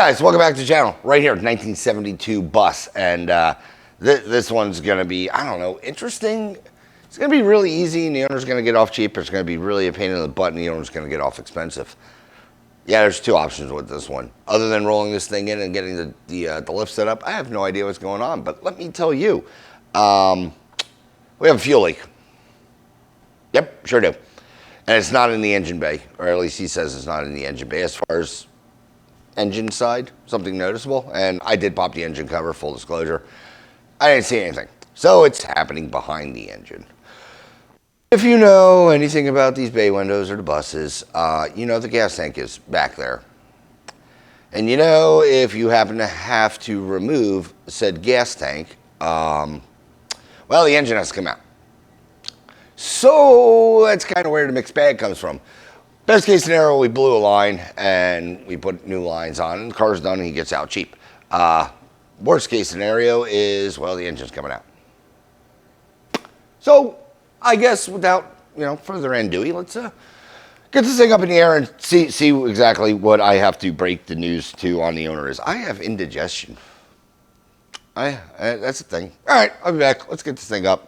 guys, welcome back to the channel. Right here, 1972 bus, and this one's gonna be, I don't know, interesting. It's gonna be really easy, and the owner's gonna get off cheap. It's gonna be really a pain in the butt, and the owner's gonna get off expensive. Yeah, there's two options with this one. Other than rolling this thing in and getting the lift set up, I have no idea what's going on. But let me tell you, we have a fuel leak. Yep, sure do. And it's not in the engine bay, or at least he says it's not in the engine bay. As far as engine side, something noticeable, and I did pop the engine cover, full disclosure. I didn't see anything. So it's happening behind the engine. If you know anything about these bay windows or the buses, you know the gas tank is back there. And you know, if you happen to have to remove said gas tank, well, the engine has to come out. So that's kind of where the mixed bag comes from. Best case scenario, we blew a line and we put new lines on, and the car's done and he gets out cheap. Worst case scenario is, well, the engine's coming out. So I guess without, further ado, let's get this thing up in the air and see exactly what I have to break the news to on the owner is. I have indigestion. That's the thing. All right, I'll be back. Let's get this thing up.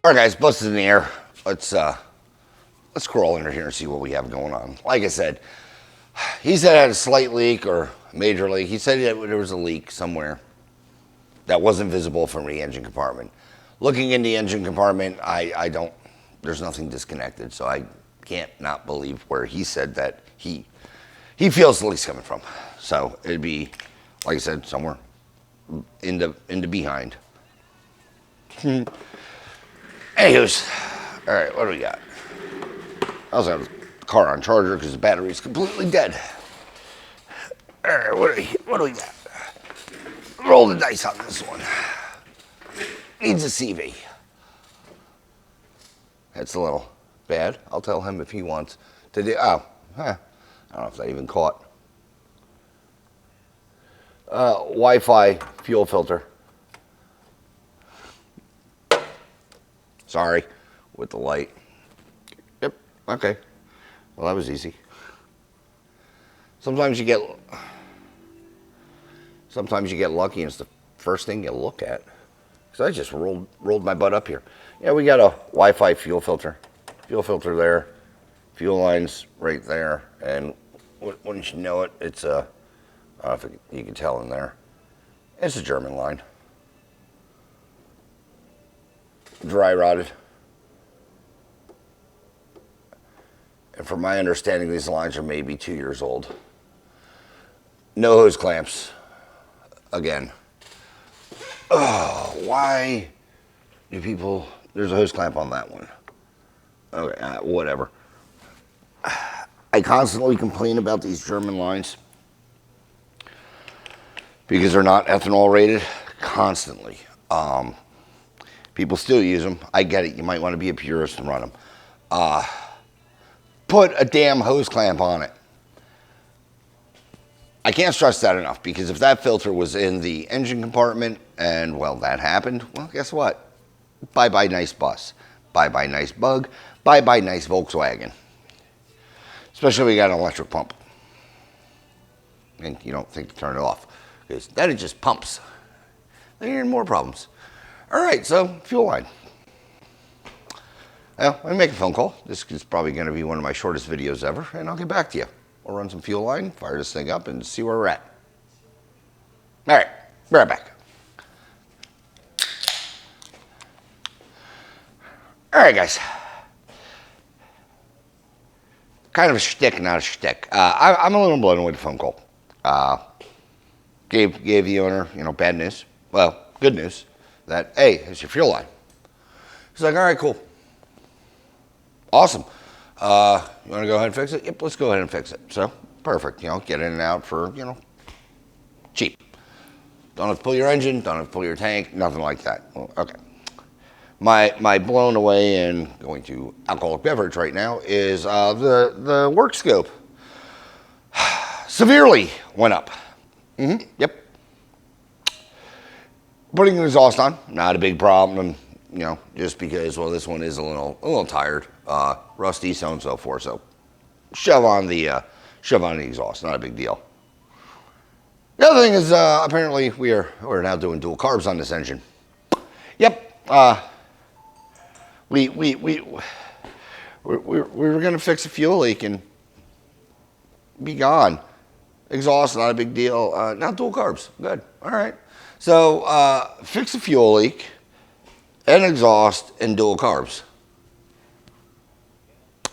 All right, guys, bus is in the air. Let's crawl under here and see what we have going on. Like I said, he said it had a slight leak or a major leak. He said that there was a leak somewhere that wasn't visible from the engine compartment. Looking in the engine compartment, there's nothing disconnected, so I can't not believe where he said that he feels the leak's coming from. So it'd be, like I said, somewhere in the behind. Anywho's, all right, what do we got? I also have the car on charger because the battery is completely dead. All right, what do we got? Roll the dice on this one. Needs a CV. That's a little bad. I'll tell him if he wants to do, I don't know if that even caught. Wi-Fi fuel filter. Sorry, with the light. Yep, okay. Well, that was easy. Sometimes you get lucky and it's the first thing you look at. Because I just rolled my butt up here. Yeah, we got a Wi-Fi fuel filter. Fuel filter there. Fuel lines right there. And wouldn't you know it, it's a, I don't know if you can tell in there. It's a German line. Dry rotted. And from my understanding, these lines are maybe 2 years old. No hose clamps. Again. Oh, why do people... There's a hose clamp on that one. Okay, whatever. I constantly complain about these German lines because they're not ethanol rated. Constantly. People still use them. I get it. You might want to be a purist and run them. Put a damn hose clamp on it. I can't stress that enough, because if that filter was in the engine compartment and, well, that happened, well, guess what? Bye-bye nice bus. Bye-bye nice bug. Bye-bye nice Volkswagen. Especially if we got an electric pump. And you don't think to turn it off, because then it just pumps. Then you're in more problems. All right, so fuel line. Well, let me make a phone call. This is probably going to be one of my shortest videos ever, and I'll get back to you. We'll run some fuel line, fire this thing up, and see where we're at. All right, be right back. All right, guys. Kind of a shtick, not a shtick. I'm a little blown away with the phone call. Gave the owner, bad news. Well, good news that, hey, it's your fuel line. He's like, all right, cool. Awesome. You want to go ahead and fix it? Yep, let's go ahead and fix it. So, perfect. You know, get in and out for, you know, cheap. Don't have to pull your engine, don't have to pull your tank, nothing like that. Well, okay. My blown away and going to alcoholic beverage right now is the work scope severely went up. Yep. Putting an exhaust on, not a big problem, you know, just because, well, this one is a little tired, rusty, so on and so forth. So shove on the exhaust, not a big deal. The other thing is apparently we're now doing dual carbs on this engine. Yep. We were going to fix a fuel leak and be gone. Exhaust, not a big deal. Now dual carbs, good. All right. So fix a fuel leak, and exhaust, and dual carbs.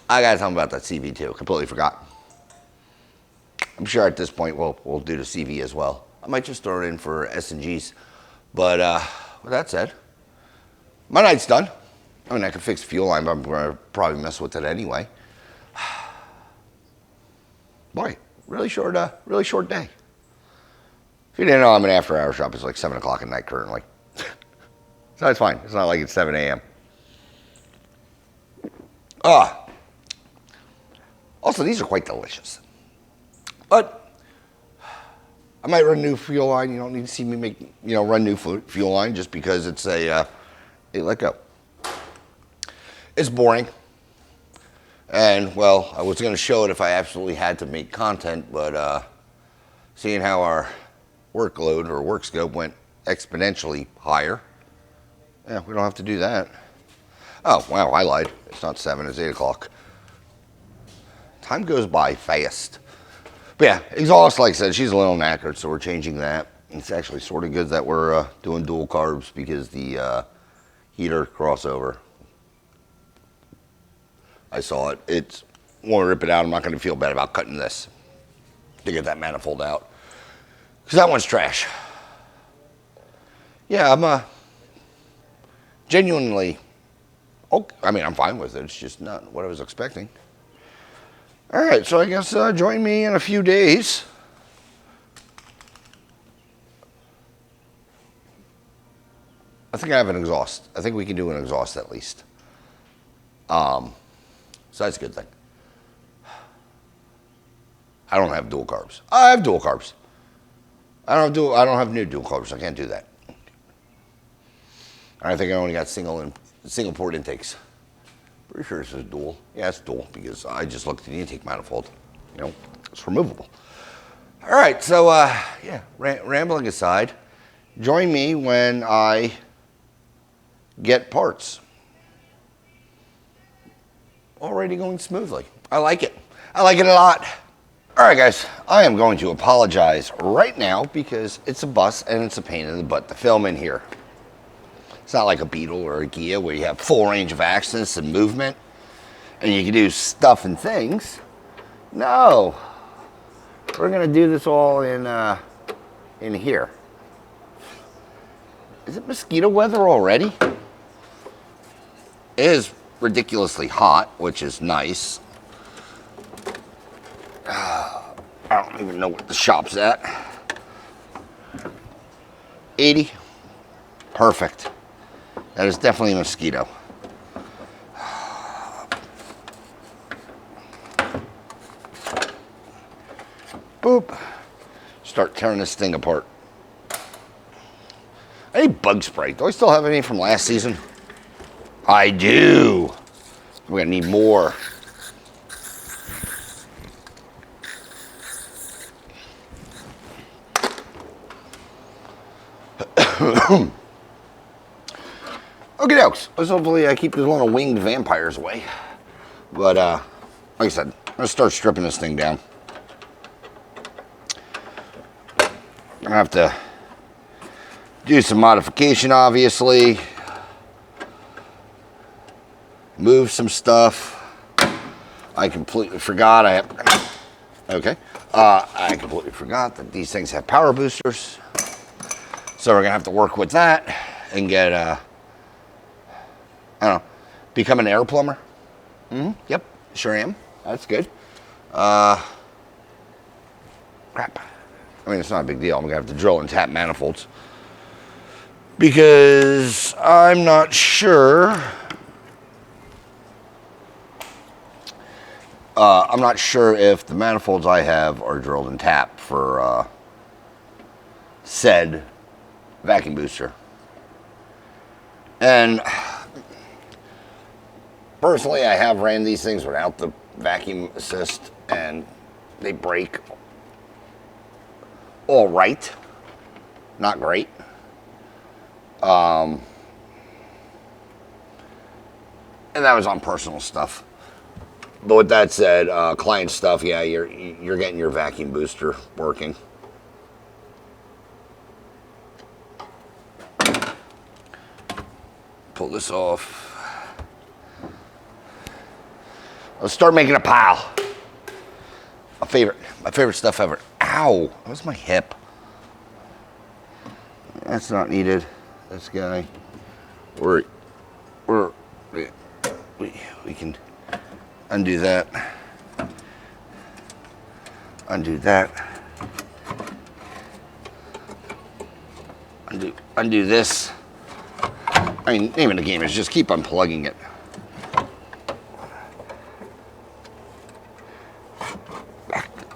I got to tell them about that CV2. Completely forgot. I'm sure at this point we'll do the CV as well. I might just throw it in for S&Gs. But with that said, my night's done. I mean, I could fix the fuel line, but I'm going to probably mess with it anyway. Boy, really short day. If you didn't know, I'm an after-hour shop. It's like 7 o'clock at night currently. So it's fine. It's not like it's 7 a.m. Also, these are quite delicious. But I might run a new fuel line. You don't need to see me run new fuel line just because it's hey, let go. It's boring. And, well, I was going to show it if I absolutely had to make content, but seeing how our workload or work scope went exponentially higher, yeah, we don't have to do that. Oh, wow, I lied. It's not 7, it's 8 o'clock. Time goes by fast. But yeah, exhaust, like I said, she's a little knackered, so we're changing that. It's actually sort of good that we're doing dual carbs because the heater crossover, I saw it. It's want to rip it out. I'm not going to feel bad about cutting this to get that manifold out because that one's trash. Yeah, I'm genuinely, I mean, I'm fine with it. It's just not what I was expecting. All right, so I guess join me in a few days. I think I have an exhaust. I think we can do an exhaust at least. So that's a good thing. I don't have dual carbs. I have dual carbs. I don't have new dual carbs. I can't do that. I think I only got single port intakes. Pretty sure this is dual. Yeah, it's dual because I just looked at the intake manifold. You know, it's removable. All right, so yeah, rambling aside, join me when I get parts. Already going smoothly. I like it. I like it a lot. All right, guys, I am going to apologize right now because it's a bus and it's a pain in the butt to film in here. It's not like a Beetle or a Ghia where you have full range of access and movement and you can do stuff and things. No, we're gonna do this all in here. Is it mosquito weather already? It is ridiculously hot, which is nice. I don't even know what the shop's at. 80. Perfect. That is definitely a mosquito. Boop. Start tearing this thing apart. I need bug spray. Do I still have any from last season? I do. We're gonna need more. Okay, dokes. Let's hopefully keep these little winged vampires away. But like I said, I'm gonna start stripping this thing down. I'm gonna have to do some modification, obviously. Move some stuff. I completely forgot I completely forgot that these things have power boosters. So we're gonna have to work with that and get I don't know, become an air plumber. Yep, sure am. That's good. Crap. I mean, it's not a big deal. I'm gonna have to drill and tap manifolds because I'm not sure. I'm not sure if the manifolds I have are drilled and tapped for said vacuum booster. And personally, I have ran these things without the vacuum assist, and they break all right, not great. And that was on personal stuff. But with that said, client stuff, yeah, you're getting your vacuum booster working. Pull this off. Let's start making a pile. My favorite stuff ever. Ow, that was my hip. That's not needed. This guy. We can undo that. Undo that. Undo this. I mean, name of the game is just keep unplugging it.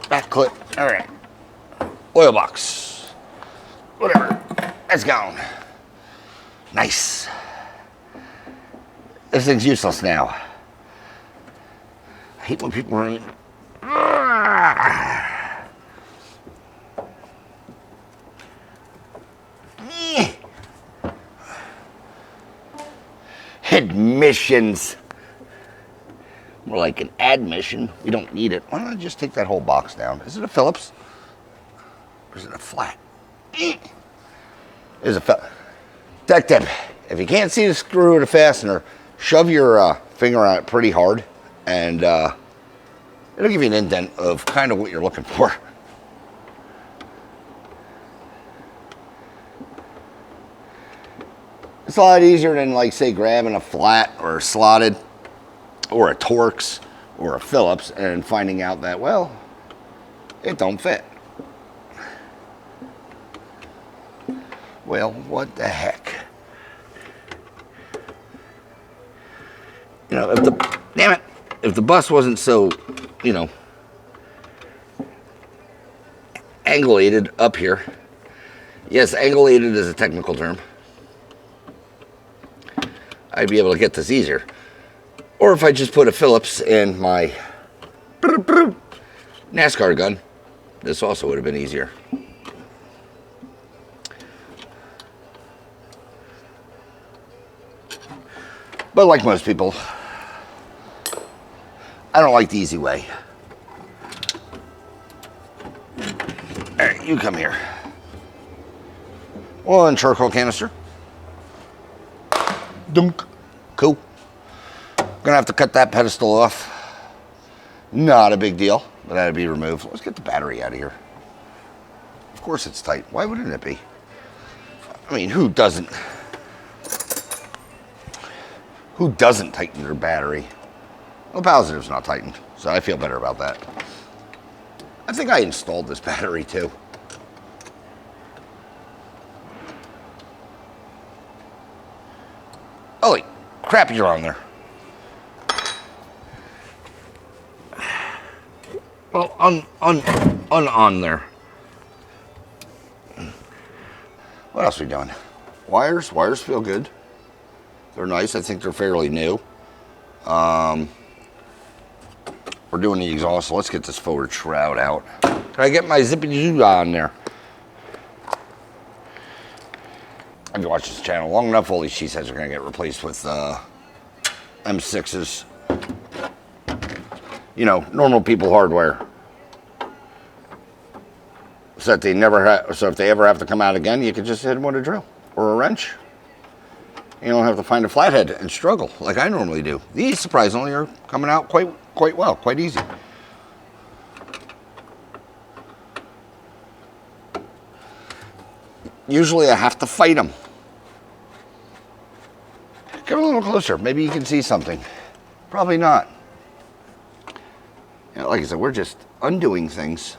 Back clip. All right. Oil box. Whatever. That's gone. Nice. This thing's useless now. I hate when people run in. Admissions. More like an admission. We don't need it. Why don't I just take that whole box down? Is it a Phillips? Or is it a flat? It's a Phillips. Tech tip. If you can't see the screw or the fastener, shove your finger on it pretty hard, and it'll give you an indent of kind of what you're looking for. It's a lot easier than, like, say, grabbing a flat or a slotted or a Torx or a Phillips and finding out that, well, it don't fit. Well, what the heck? You know, if the bus wasn't so, you know, angulated up here. Yes, angulated is a technical term. I'd be able to get this easier. Or if I just put a Phillips in my NASCAR gun, this also would have been easier. But like most people, I don't like the easy way. All right, you come here. Oil and charcoal canister. Dunk. Cool. Gonna have to cut that pedestal off. Not a big deal, but that'd be removed. Let's get the battery out of here. Of course it's tight. Why wouldn't it be? I mean, who doesn't tighten their battery? Well, positive's not tightened, so I feel better about that. I think I installed this battery too. Holy crap, you're on there. Well, on there. What else are we doing? Wires feel good. They're nice. I think they're fairly new. We're doing the exhaust, so let's get this forward shroud out. Can I get my zippy-doo on there? I've watched this channel long enough. All these sheet heads are going to get replaced with M6s. You know, normal people hardware. So that they so if they ever have to come out again, you can just hit them with a drill or a wrench. You don't have to find a flathead and struggle like I normally do. These surprisingly are coming out quite well, quite easy. usually I have to fight them. Get a little closer. Maybe you can see something. Probably not. You know, like I said, we're just undoing things.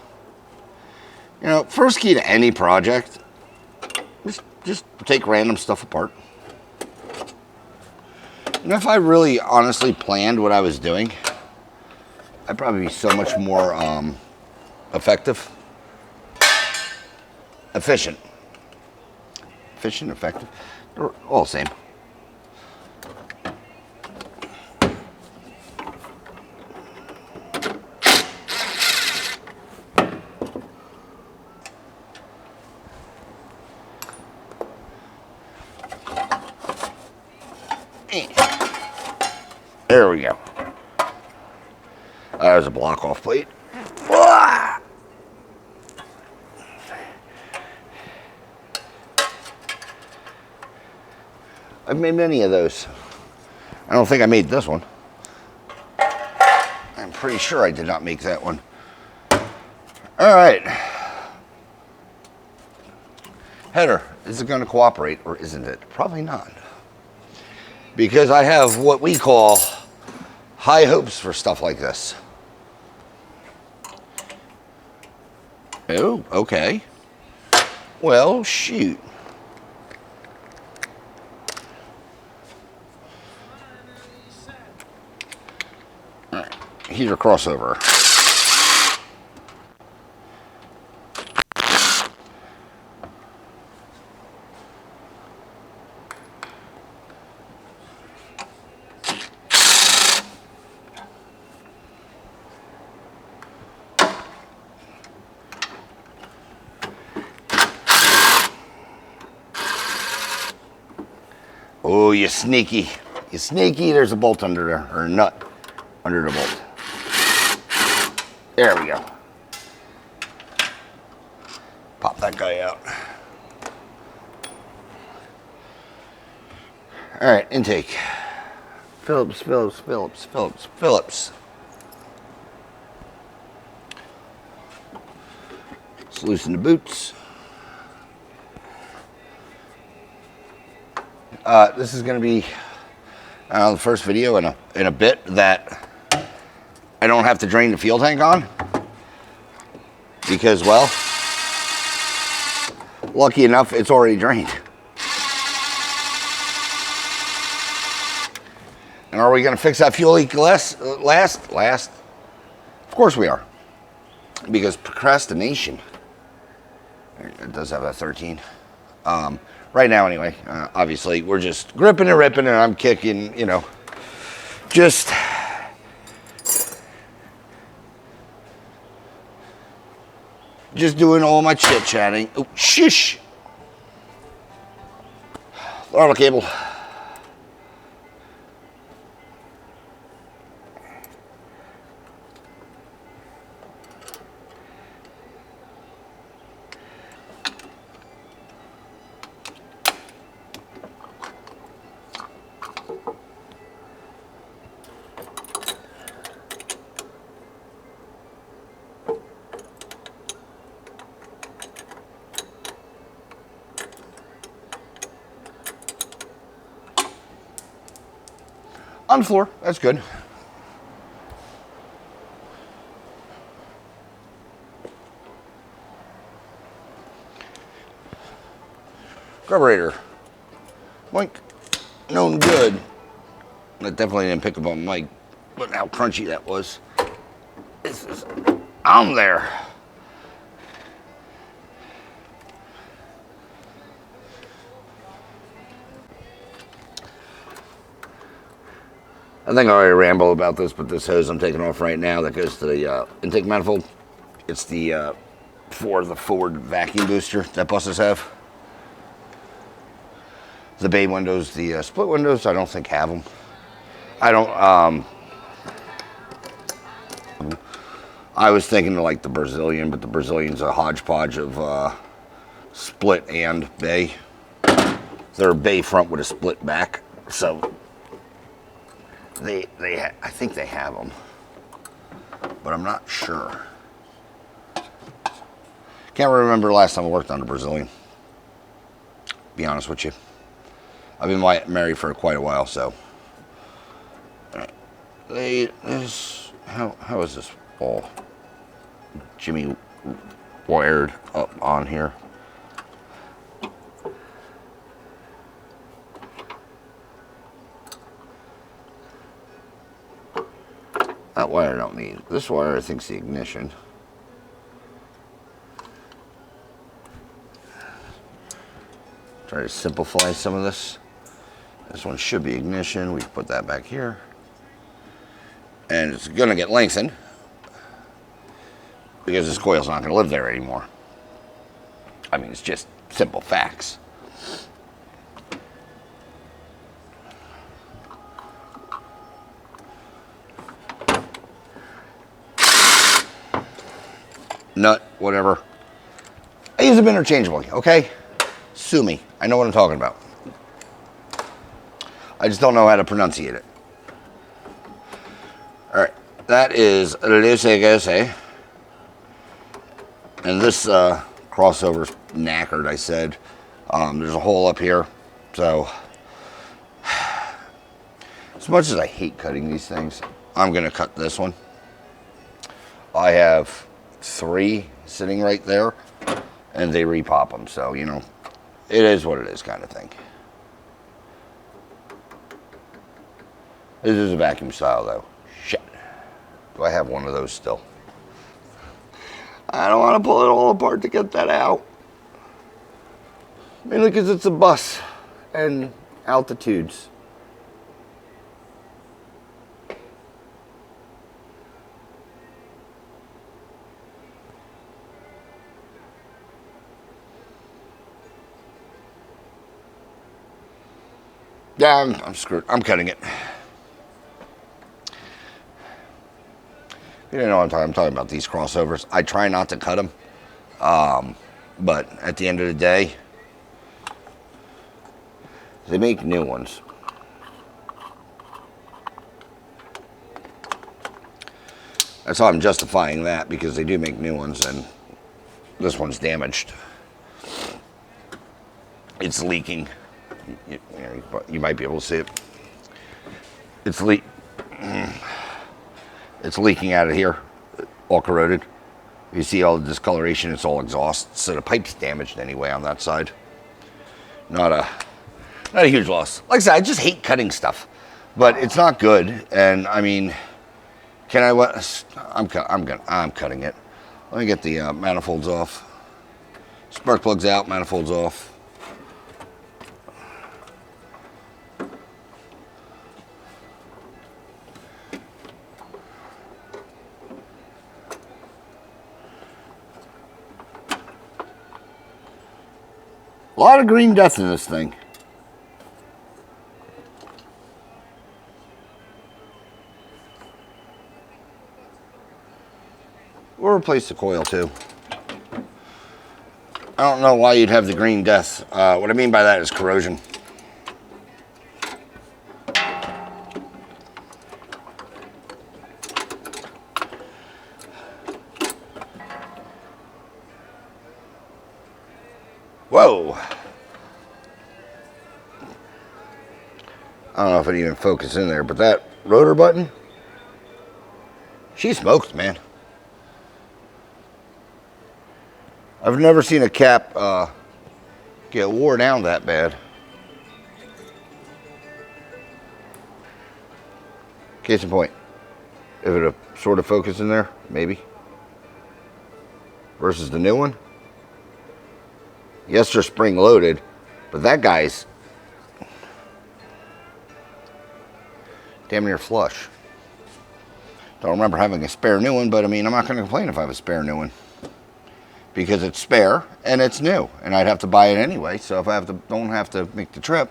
You know, first key to any project, just take random stuff apart. And if I really honestly planned what I was doing, I'd probably be so much more effective. Efficient. Efficient, effective. They're all the same. There we go. There's a block off plate. I've made many of those. I don't think I made this one. I'm pretty sure I did not make that one. All right. Header, is it going to cooperate or isn't it? Probably not. Because I have what we call high hopes for stuff like this. Oh, okay. Well, shoot. All right, here's a crossover. Oh, you sneaky. You sneaky. There's a bolt under there, or a nut under the bolt. There we go. Pop that guy out. All right, intake. Phillips. Let's loosen the boots. This is going to be the first video in a bit that I don't have to drain the fuel tank on because, well, lucky enough, it's already drained. And are we going to fix that fuel leak last? Of course we are, because procrastination. It does have a 13. Right now, anyway, obviously, we're just gripping and ripping, and I'm kicking, you know, just doing all my chit-chatting. Oh, shush! Throttle cable. On the floor, that's good. Carburetor. Boink. Known good. That definitely didn't pick up on Mike, but how crunchy that was. This is on there. I think I already rambled about this, but this hose I'm taking off right now that goes to the intake manifold. It's the for the forward vacuum booster that buses have. The bay windows, the split windows, I don't think have them. I don't. I was thinking of like the Brazilian, but the Brazilian's a hodgepodge of split and bay. They're a bay front with a split back, so. I think they have them, but I'm not sure. Can't remember last time I worked on a Brazilian. be honest with you. I've been married for quite a while, so. How is this all Jimmy wired up on here? That wire I don't need. This wire I think's the ignition. Try to simplify some of this. This one should be ignition. We can put that back here. And it's gonna get lengthened because this coil's not gonna live there anymore. I mean, it's just simple facts. Nut, whatever. I use them interchangeably, okay? Sue me. I know what I'm talking about. I just don't know how to pronunciate it. Alright, that is loosey-goosey. And this crossover's knackered, I said. There's a hole up here. So, as much as I hate cutting these things, I'm going to cut this one. I have 3 sitting right there, and they repop them. So, you know, it is what it is kind of thing. This is a vacuum style, though. Shit. Do I have one of those still? I don't want to pull it all apart to get that out. Mainly because it's a bus and altitudes. Yeah, I'm screwed. I'm cutting it. You know what I'm talking about, these crossovers. I try not to cut them. But at the end of the day, they make new ones. That's how I'm justifying that, because they do make new ones, and this one's damaged. It's leaking. You might be able to see it. It's leaking out of here, all corroded. You see all the discoloration, it's all exhaust. So the pipe's damaged anyway on that side. Not a huge loss. Like I said, I just hate cutting stuff, but it's not good. And I mean, can I? What? I'm cutting it. Let me get the manifolds off. Spark plugs out, manifolds off. A lot of green dust in this thing. We'll replace the coil too. I don't know why you'd have the green dust. What I mean by that is corrosion. Whoa! I don't know if it even focused in there, but that rotor button, she smokes, man. I've never seen a cap get wore down that bad. Case in point, if it sort of focused in there, maybe. Versus the new one. Yes, they're spring loaded, but that guy's damn near flush. Don't remember having a spare new one, but I mean, I'm not going to complain if I have a spare new one. Because it's spare and it's new, and I'd have to buy it anyway, so if I don't have to make the trip,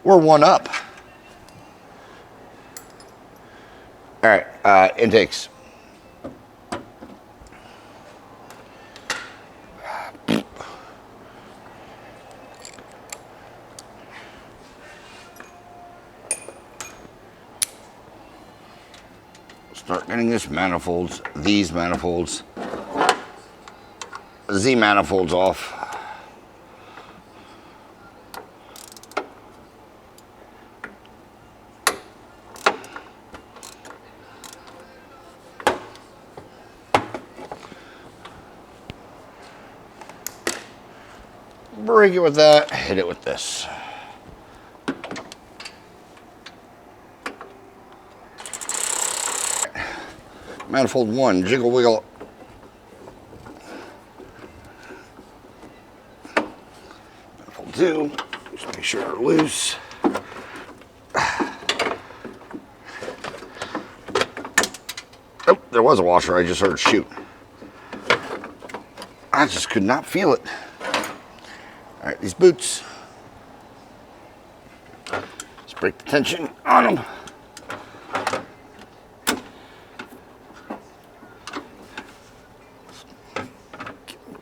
we're one up. All right, intakes. Start getting these manifolds Z manifolds off. break it with that, hit it with this. Manifold 1, jiggle wiggle. Manifold 2, just make sure they're loose. Oh, there was a washer, I just heard shoot. I just could not feel it. All right, these boots. Let's break the tension on them.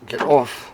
Get off.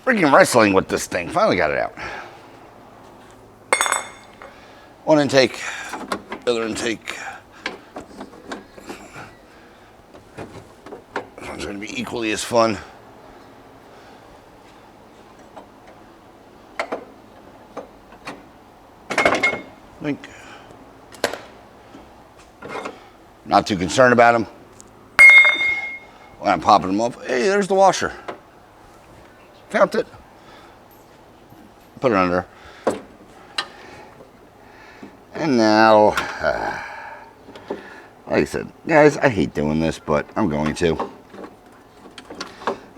Freaking wrestling with this thing. Finally got it out. One intake, other intake. This one's going to be equally as fun. Link. Not too concerned about them. When I'm popping them off, hey, there's the washer. Found it. Put it under. And now, like I said, guys, I hate doing this, but I'm going to.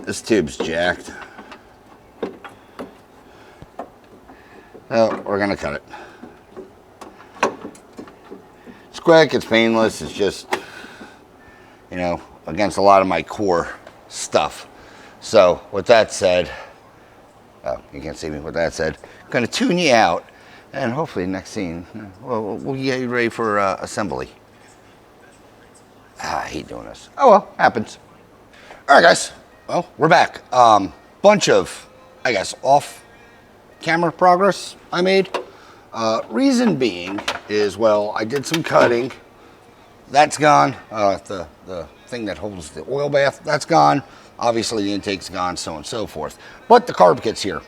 This tube's jacked. So we're gonna cut it. It's quick, it's painless, it's just, you know, against a lot of my core stuff. So, with that said, oh, you can't see me. With that said, I'm going to tune you out, and hopefully next scene, we'll get you ready for assembly. I hate doing this. Oh well, happens. All right, guys. Well, we're back. Bunch of, I guess, off-camera progress I made. Reason being is, well, I did some cutting. That's gone. The thing that holds the oil bath, that's gone. Obviously, the intake's gone, so on and so forth. But the carb kit's here.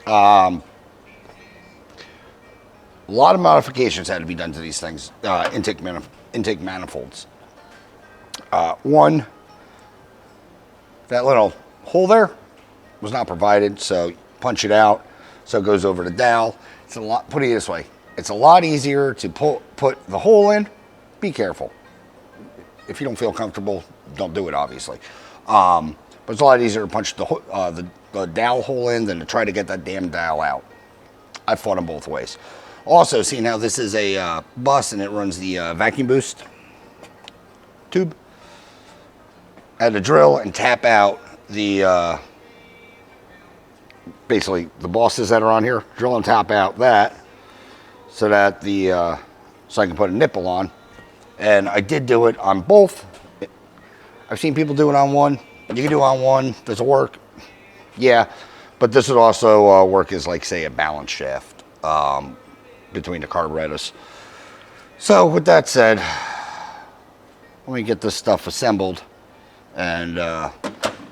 A lot of modifications had to be done to these things, intake manifolds. One, that little hole there was not provided, so punch it out so it goes over the dowel. It's a lot, put it this way, it's a lot easier to put the hole in. Be careful. If you don't feel comfortable, don't do it, obviously. But it's a lot easier to punch the dowel hole in than to try to get that damn dowel out. I've fought them both ways. Also, seeing how this is a bus and it runs the vacuum boost tube, I had to drill and tap out the, basically the bosses that are on here, drill and tap out that so that so I can put a nipple on. And I did do it on both. I've seen people do it on one. You can do it on one. Does it work? Yeah. But this would also work as, like, say, a balance shaft between the carburetors. So, with that said, let me get this stuff assembled and,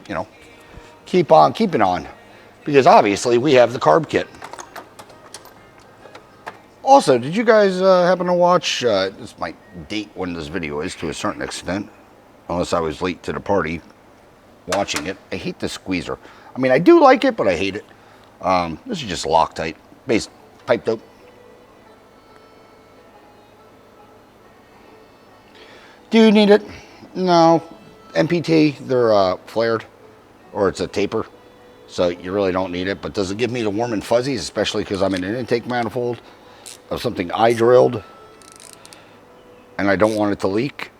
you know, keep on keeping on. Because, obviously, we have the carb kit. Also, did you guys happen to watch, this might date when this video is to a certain extent, unless I was late to the party watching it. I hate the squeezer. I mean, I do like it, but I hate it. This is just Loctite, base pipe dope. Do you need it? No. MPT, they're flared, or it's a taper, so you really don't need it. But does it give me the warm and fuzzies, especially because I'm in an intake manifold of something I drilled, and I don't want it to leak?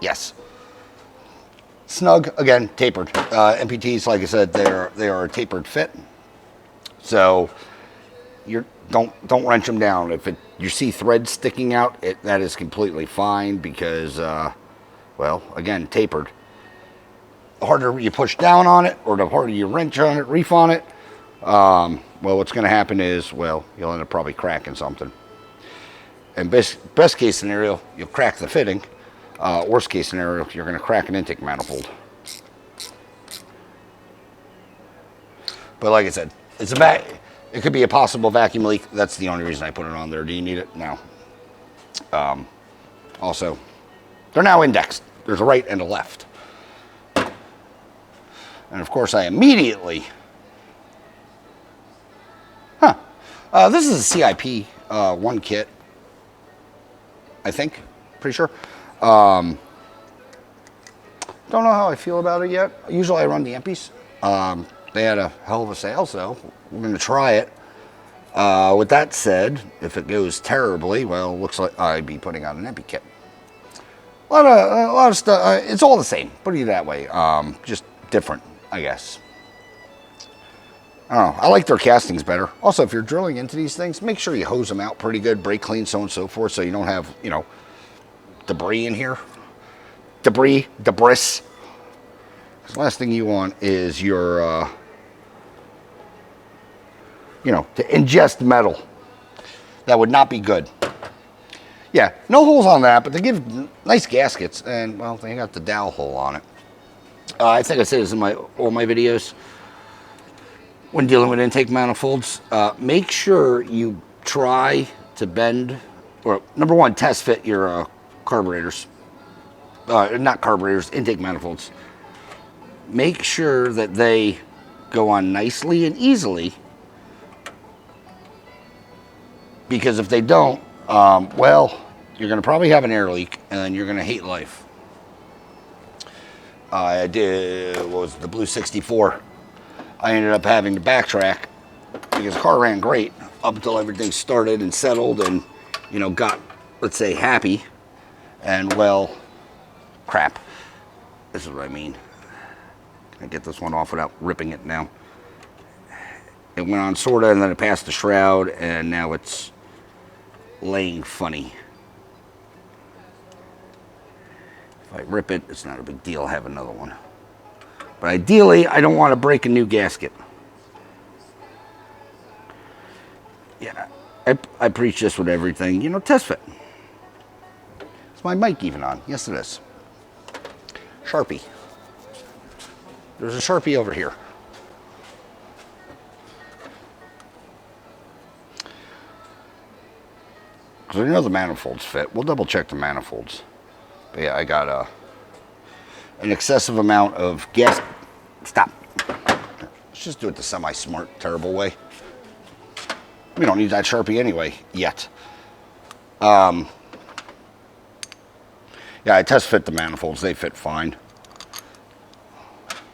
Yes. Snug, again, tapered. MPTs, like I said, they are a tapered fit. So don't wrench them down. If you see threads sticking out, that is completely fine because, well, again, tapered. The harder you push down on it, or the harder you wrench on it, reef on it, well, what's going to happen is, well, you'll end up probably cracking something. And best case scenario, you'll crack the fitting. Worst case scenario, you're going to crack an intake manifold. But like I said, it could be a possible vacuum leak. That's the only reason I put it on there. Do you need it? No. Also, they're now indexed. There's a right and a left. And of course, I immediately... this is a CIP 1 kit, I think. Pretty sure. Don't know how I feel about it yet. Usually I run the empties. They had a hell of a sale, so we're going to try it. With that said, if it goes terribly, well, it looks like I'd be putting out an empty kit. A lot of stuff. It's all the same. Put it that way. Just different, I guess. I don't know. I like their castings better. Also, if you're drilling into these things, make sure you hose them out pretty good, brake clean, so on and so forth, so you don't have, debris in here. Debris. Because the last thing you want is your, to ingest metal. That would not be good. Yeah, no holes on that, but they give nice gaskets, and, well, they got the dowel hole on it. I think I said this in all my videos. When dealing with intake manifolds, make sure you try to bend, or number one, test fit your carburetors. Not carburetors, intake manifolds. Make sure that they go on nicely and easily, because if they don't, well, you're going to probably have an air leak, and you're going to hate life. I did, what was it, the Blue 64. I ended up having to backtrack because the car ran great up until everything started and settled and, got, let's say, happy. And, well, crap. This is what I mean. Can I get this one off without ripping it now? It went on sort of, and then it passed the shroud, and now it's laying funny. If I rip it, it's not a big deal. I have another one. But ideally, I don't want to break a new gasket. Yeah, I preach this with everything. Test fit. Is my mic even on? Yes, it is. Sharpie. There's a Sharpie over here. Because I know the manifolds fit. We'll double check the manifolds. But yeah, I got an excessive amount of gas. Stop. Let's just do it the semi-smart, terrible way. We don't need that Sharpie anyway, yet. Yeah, I test fit the manifolds. They fit fine.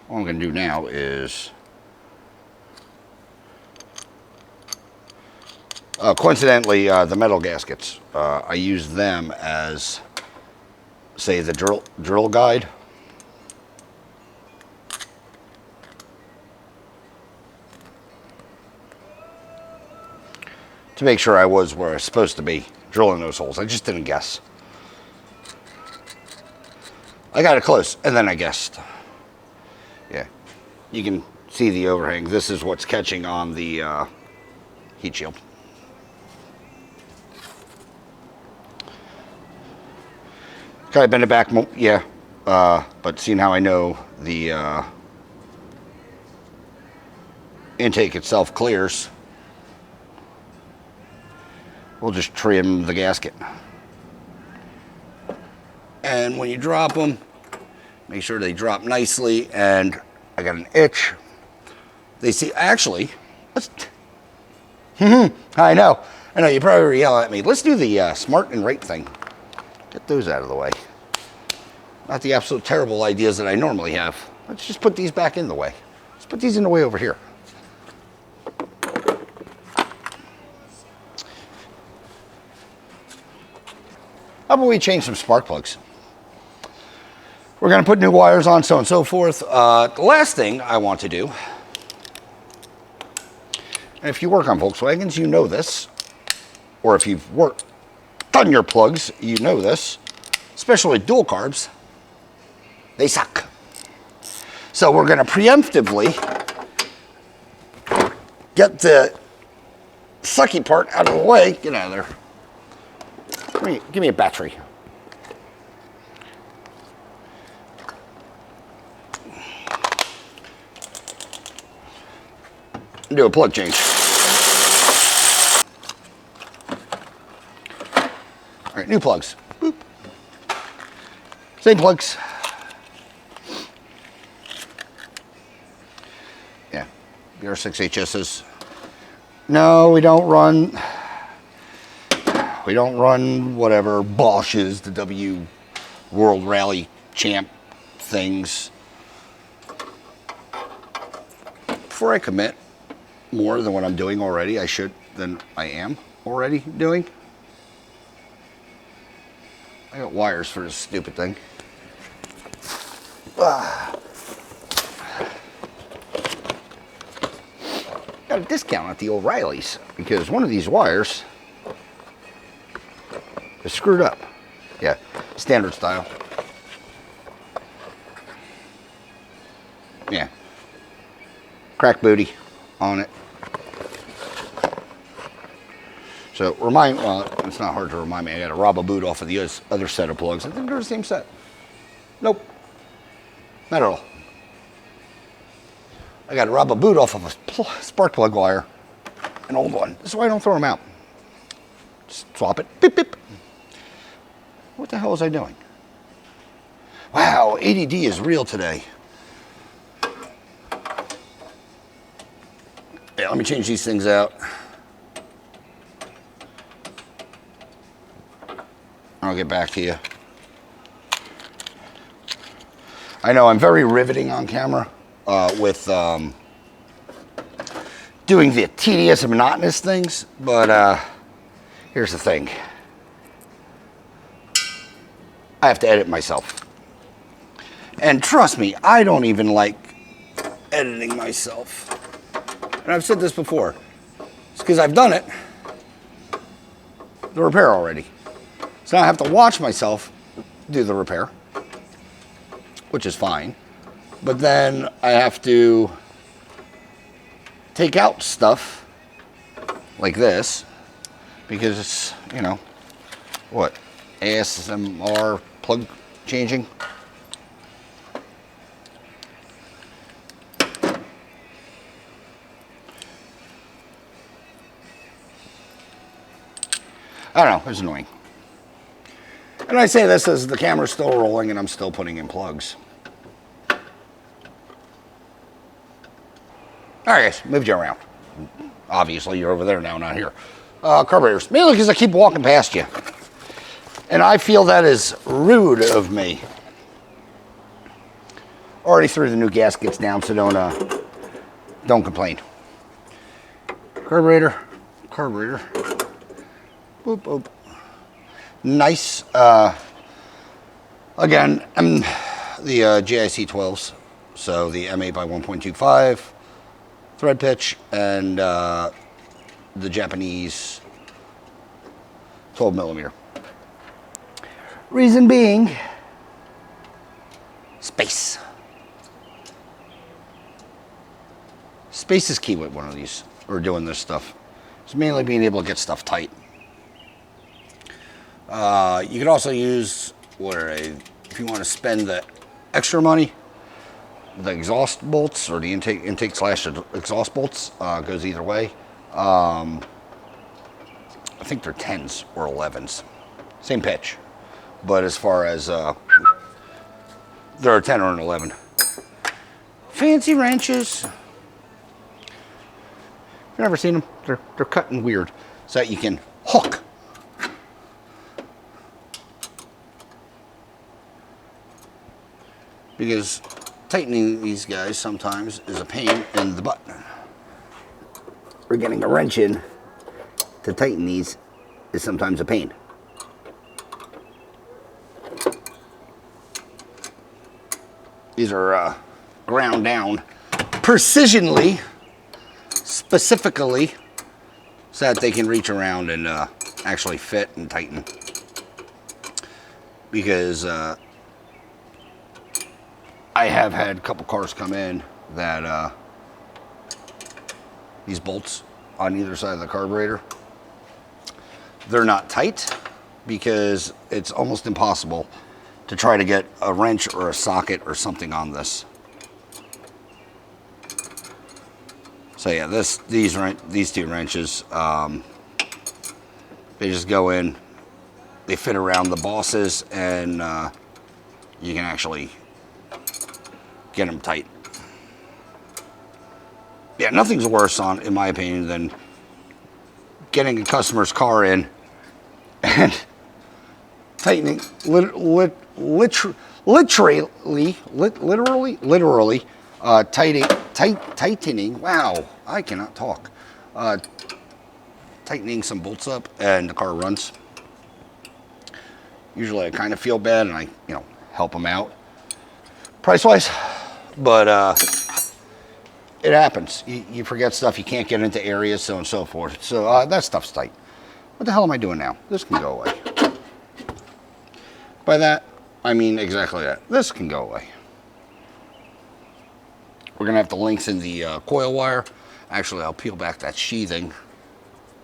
All I'm going to do now is... coincidentally, the metal gaskets, I use them as, say, the drill guide. To make sure I was where I was supposed to be, drilling those holes. I just didn't guess. I got it close, and then I guessed. Yeah, you can see the overhang. This is what's catching on the heat shield. Can I bend it back? Yeah, but seeing how I know the intake itself clears, we'll just trim the gasket. And when you drop them, make sure they drop nicely. And I got an itch. They see, actually, let's, I know, you probably yell at me. Let's do the smart and right thing. Get those out of the way. Not the absolute terrible ideas that I normally have. Let's just put these back in the way. Let's put these in the way over here. How about we change some spark plugs? We're going to put new wires on, so on and so forth. The last thing I want to do, And if you work on Volkswagens, you know this. Or if you've done your plugs, you know this. Especially dual carbs, they suck. So we're going to preemptively get the sucky part out of the way. Get out of there. Give me a battery. Do a plug change. All right, new plugs. Boop. Same plugs. Yeah, BR6HSs. No, we don't run whatever Bosch's, the W World Rally Champ things. Before I commit more than what I'm doing already, than I am already doing. I got wires for this stupid thing. Got a discount at the O'Reilly's because one of these wires is screwed up. Yeah, standard style. Yeah. Crack booty on it. So well, it's not hard to remind me. I got to rob a boot off of the other set of plugs. I think they're the same set. Nope, not at all. I got to rob a boot off of a spark plug wire, an old one. This is why I don't throw them out. Just swap it. Beep, beep. What the hell was I doing? Wow, ADD is real today. Yeah, let me change these things out. I'll get back to you. I know I'm very riveting on camera with doing the tedious and monotonous things, but here's the thing. I have to edit myself. And trust me, I don't even like editing myself. And I've said this before. It's because I've done it, the repair already. So now I have to watch myself do the repair, which is fine. But then I have to take out stuff like this because it's, you know, what? ASMR plug changing. I don't know, it's annoying. And I say this as the camera's still rolling and I'm still putting in plugs. All right, guys, moved you around. Obviously, you're over there now, not here. Carburetors, mainly because I keep walking past you. And I feel that is rude of me. Already threw the new gaskets down, so don't complain. Carburetor. Boop, boop. Nice. Again, the JIC 12s, so the M8 by 1.25 thread pitch and the Japanese 12 millimeter. Reason being, space. Space is key with one of these, or doing this stuff. It's mainly being able to get stuff tight. You could also use, if you want to spend the extra money, the exhaust bolts or the intake slash exhaust bolts, goes either way. I think they're 10s or 11s, same pitch. But as far as, they're a 10 or an 11. Fancy wrenches. You've never seen them? They're cut and weird so that you can hook. Because tightening these guys sometimes is a pain in the butt. Or getting a wrench in to tighten these is sometimes a pain. These are ground down precisionally, specifically so that they can reach around and actually fit and tighten. Because I have had a couple cars come in that these bolts on either side of the carburetor, they're not tight because it's almost impossible to try to get a wrench or a socket or something on this. So yeah, these two wrenches, they just go in, they fit around the bosses, and you can actually get them tight. Yeah, nothing's worse in my opinion, than getting a customer's car in and tightening, literally tightening. Wow, I cannot talk. Tightening some bolts up, and the car runs. Usually, I kind of feel bad, and I, help them out, price-wise, but it happens. You forget stuff. You can't get into areas, so on and so forth. So that stuff's tight. What the hell am I doing now? This can go away. By that, I mean exactly that. This can go away. We're gonna have to lengthen the coil wire. Actually, I'll peel back that sheathing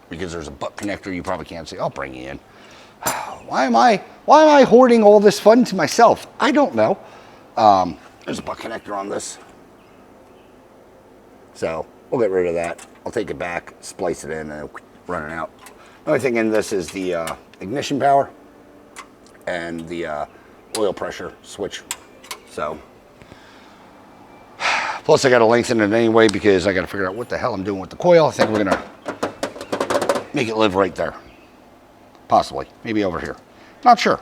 because there's a butt connector you probably can't see. I'll bring you in. Why am I hoarding all this fun to myself? I don't know. There's a butt connector on this. So we'll get rid of that. I'll take it back, splice it in, and run it out. The only thing in this is the ignition power and the oil pressure switch. So, plus I got to lengthen it anyway because I got to figure out what the hell I'm doing with the coil. I think we're gonna make it live right there, possibly, maybe over here. Not sure.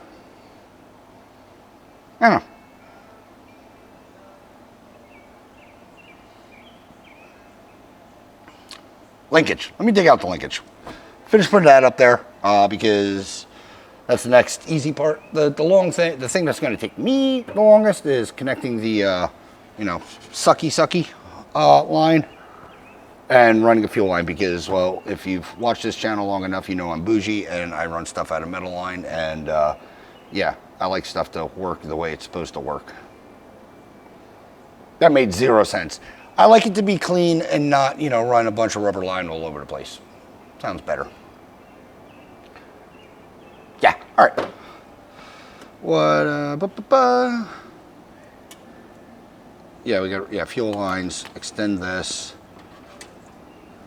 I don't know. Linkage. Let me dig out the linkage. Finish putting that up there because that's the next easy part. The long thing, the thing that's going to take me the longest is connecting the, sucky line and running a fuel line because, well, if you've watched this channel long enough, you know I'm bougie and I run stuff out of metal line, and yeah, I like stuff to work the way it's supposed to work. That made zero sense. I like it to be clean and not, run a bunch of rubber line all over the place. Sounds better. Yeah, all right. What, yeah, we got, fuel lines, extend this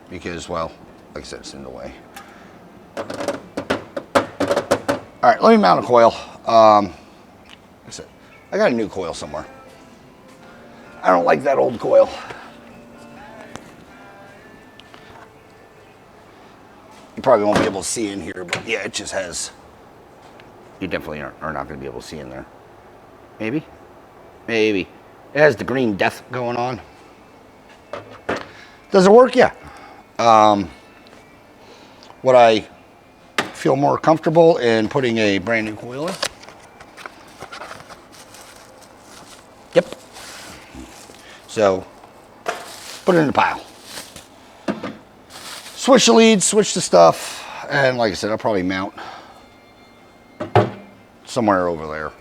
because, well, like I said, it's in the way. All right, let me mount a coil. Like I said, I got a new coil somewhere. I don't like that old coil. You probably won't be able to see in here, but yeah, it just has, you definitely are not going to be able to see in there. Maybe? Maybe. It has the green death going on. Does it work? Yeah. Would I feel more comfortable in putting a brand new coil in? Yep. So, put it in the pile. Switch the leads, switch the stuff, and like I said, I'll probably mount somewhere over there.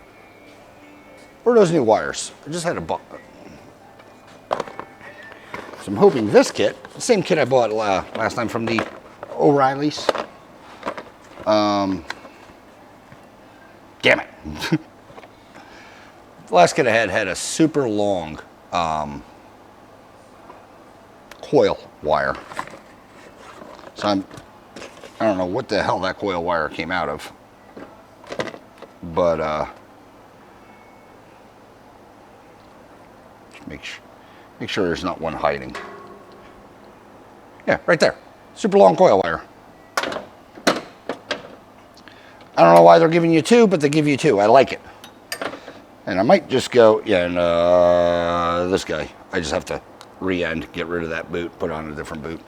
Where are those new wires? I just had a buck. So I'm hoping this kit, the same kit I bought last time from the O'Reilly's. Damn it. The last kit I had a super long coil wire. So I don't know what the hell that coil wire came out of, but make sure there's not one hiding. Yeah, right there. Super long coil wire. I don't know why they're giving you two, but they give you two. I like it. And I might just go, yeah, and this guy. I just have to re-end, get rid of that boot, put on a different boot.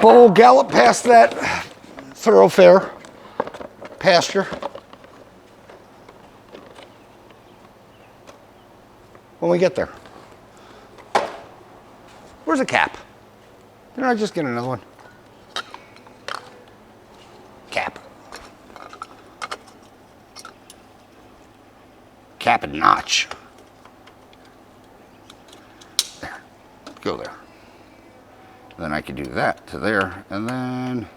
But we'll gallop past that thoroughfare pasture. When we get there. Where's a cap? Didn't I just get another one? Cap. Cap and notch. There. Go there. Then I could do that to there, and then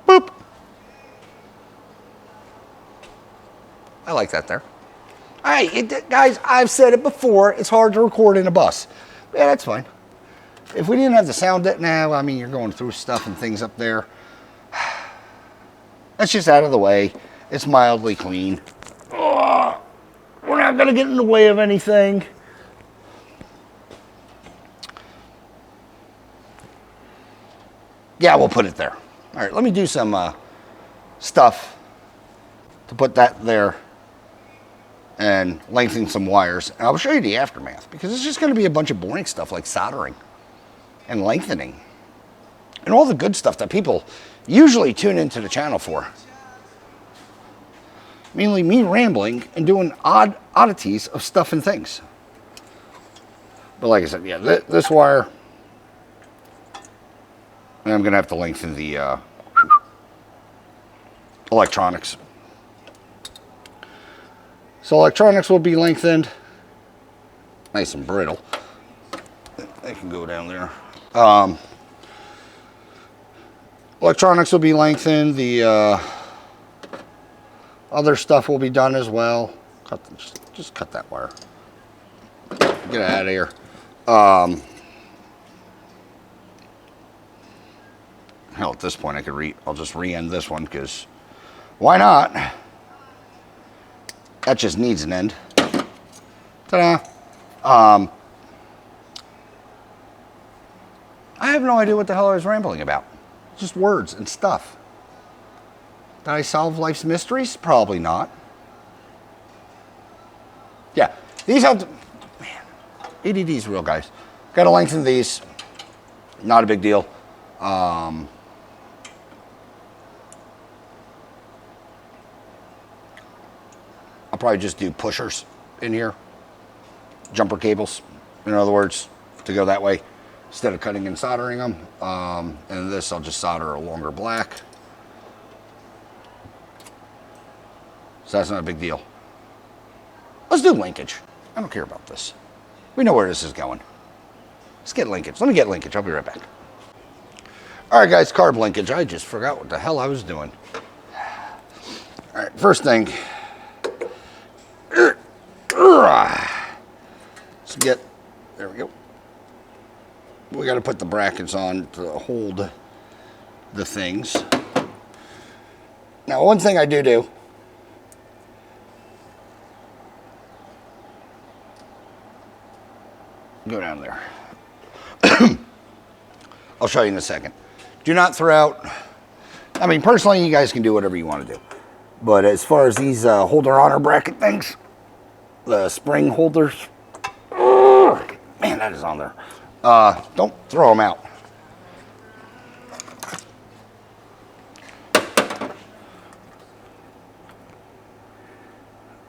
boop. I like that there. All right, guys, I've said it before. It's hard to record in a bus. Yeah, that's fine. If we didn't have the sound now, I mean, you're going through stuff and things up there. That's just out of the way. It's mildly clean. Oh, we're not going to get in the way of anything. Yeah, we'll put it there. All right, let me do some stuff to put that there and lengthen some wires. And I'll show you the aftermath because it's just going to be a bunch of boring stuff like soldering and lengthening and all the good stuff that people usually tune into the channel for. Mainly me rambling and doing oddities of stuff and things. But like I said, yeah, this wire, and I'm going to have to lengthen the electronics. So electronics will be lengthened. Nice and brittle. They can go down there. Electronics will be lengthened. The other stuff will be done as well. Just cut that wire. Get out of here. Hell, at this point I could I'll just re-end this one because why not? That just needs an end. Ta-da. I have no idea what the hell I was rambling about. Just words and stuff. Did I solve life's mysteries? Probably not. Yeah, these have to, man, ADD's real, guys. Got to lengthen these. Not a big deal. I'll probably just do pushers in here. Jumper cables, in other words, to go that way instead of cutting and soldering them. And this, I'll just solder a longer black. So that's not a big deal. Let's do linkage. I don't care about this. We know where this is going. Let's get linkage. Let me get linkage. I'll be right back. All right, guys, carb linkage. I just forgot what the hell I was doing. All right, first thing. Let's get, there we go. We got to put the brackets on to hold the things. Now, one thing I do, go down there. I'll show you in a second. Do not throw out, I mean, personally, you guys can do whatever you want to do. But as far as these holder honor bracket things, the spring holders, man, that is on there. Don't throw them out.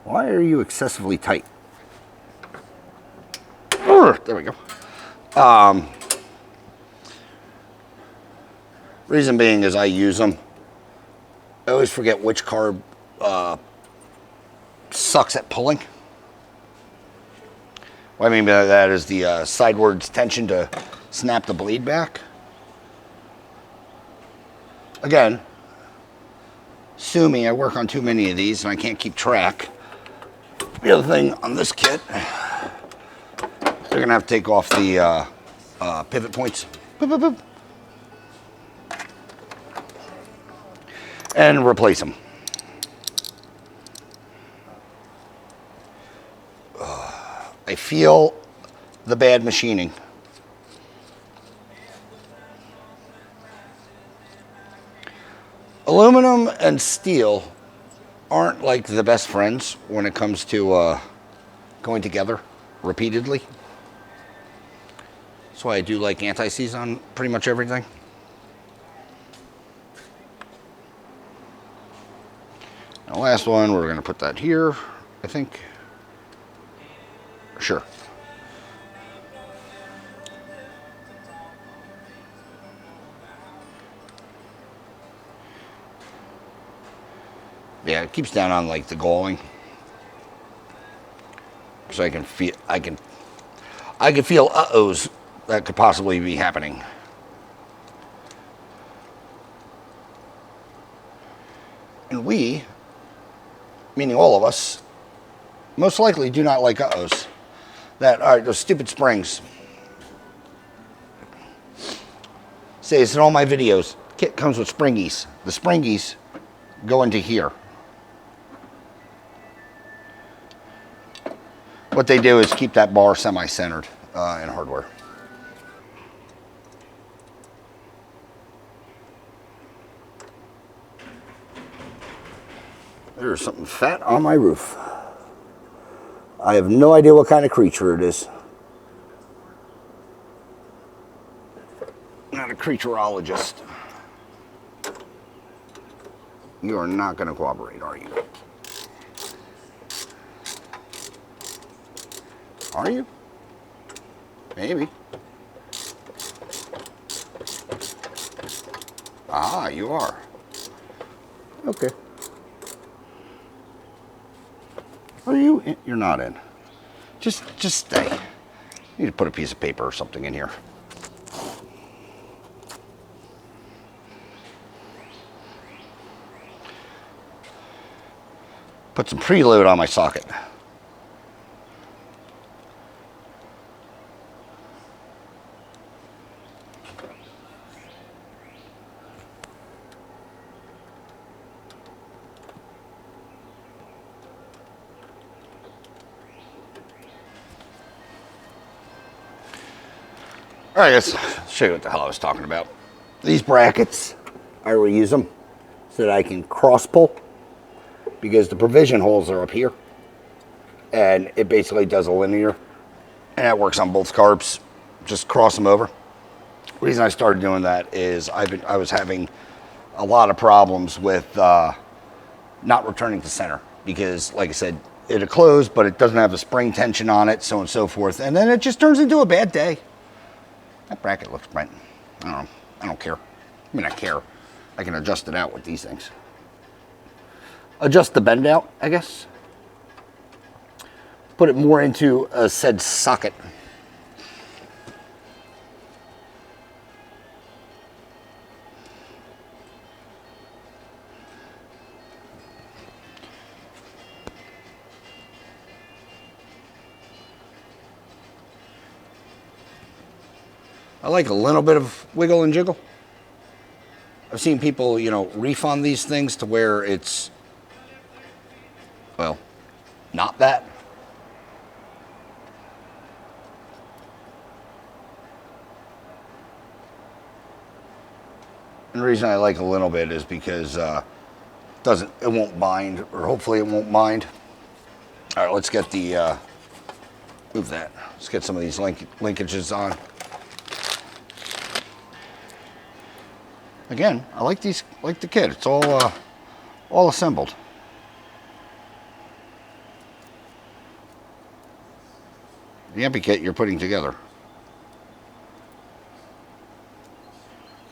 Why are you excessively tight? There we go. Reason being is I use them. I always forget which carb sucks at pulling. What I mean by that is the sidewards tension to snap the blade back. Again, sue me, I work on too many of these and I can't keep track. The other thing on this kit, they're gonna have to take off the pivot points. Boop, boop, boop. And replace them. I feel the bad machining. Aluminum and steel aren't like the best friends when it comes to going together repeatedly. That's why I do like anti-seize on pretty much everything. Now, last one, we're going to put that here, I think. Sure. Yeah, it keeps down on like the galling. So I can feel uh-ohs that could possibly be happening. And we, meaning all of us, most likely do not like uh-ohs. All right, those stupid springs. Say it's in all my videos. Kit comes with springies. The springies go into here. What they do is keep that bar semi-centered in hardware. There's something fat on my roof. I have no idea what kind of creature it is. Not a creatureologist. You are not going to cooperate, are you? Are you? Maybe. Ah, you are. Okay. Are you in? You're not in. Just stay. You need to put a piece of paper or something in here. Put some preload on my socket. All right, let's show you what the hell I was talking about. These brackets, I reuse them so that I can cross pull because the provision holes are up here and it basically does a linear and that works on both carbs. Just cross them over. The reason I started doing that is I was having a lot of problems with not returning to center because, like I said, it'll close, but it doesn't have the spring tension on it, so on and so forth, and then it just turns into a bad day. That bracket looks bent. I don't know. I don't care. I mean, I care. I can adjust it out with these things. Adjust the bend out, I guess. Put it more into a said socket. I like a little bit of wiggle and jiggle. I've seen people, refund these things to where it's, well, not that. And the reason I like a little bit is because it won't bind, or hopefully it won't bind. All right, let's get the, move that. Let's get some of these linkages on. Again, I like these, like the kit. It's all assembled. The empty kit you're putting together.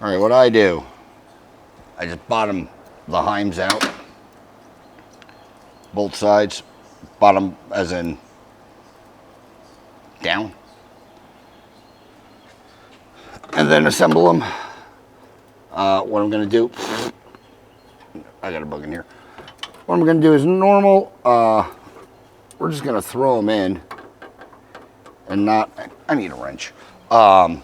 All right, what I do, I just bottom the heims out, both sides, bottom as in down, and then assemble them. What I'm going to do, I got a bug in here. What I'm going to do is normal, we're just going to throw them in and not, I need a wrench. I'm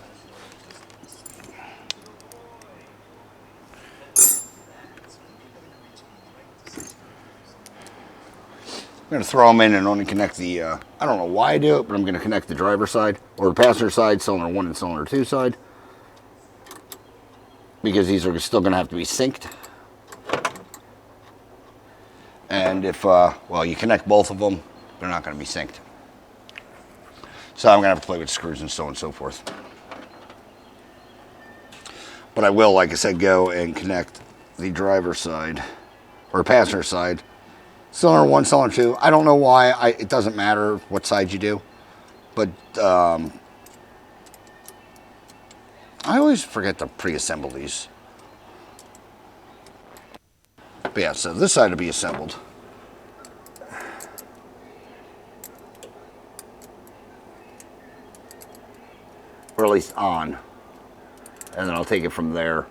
going to throw them in and only connect the, I don't know why I do it, but I'm going to connect the driver side or the passenger side, cylinder 1 and cylinder 2 side. Because these are still going to have to be synced. And if, you connect both of them, they're not going to be synced. So I'm going to have to play with screws and so on and so forth. But I will, like I said, go and connect the driver's side, or passenger side, cylinder 1, cylinder 2. I don't know why. It doesn't matter what side you do, but I always forget to pre-assemble these. But yeah, so this side will be assembled. Or at least on. And then I'll take it from there.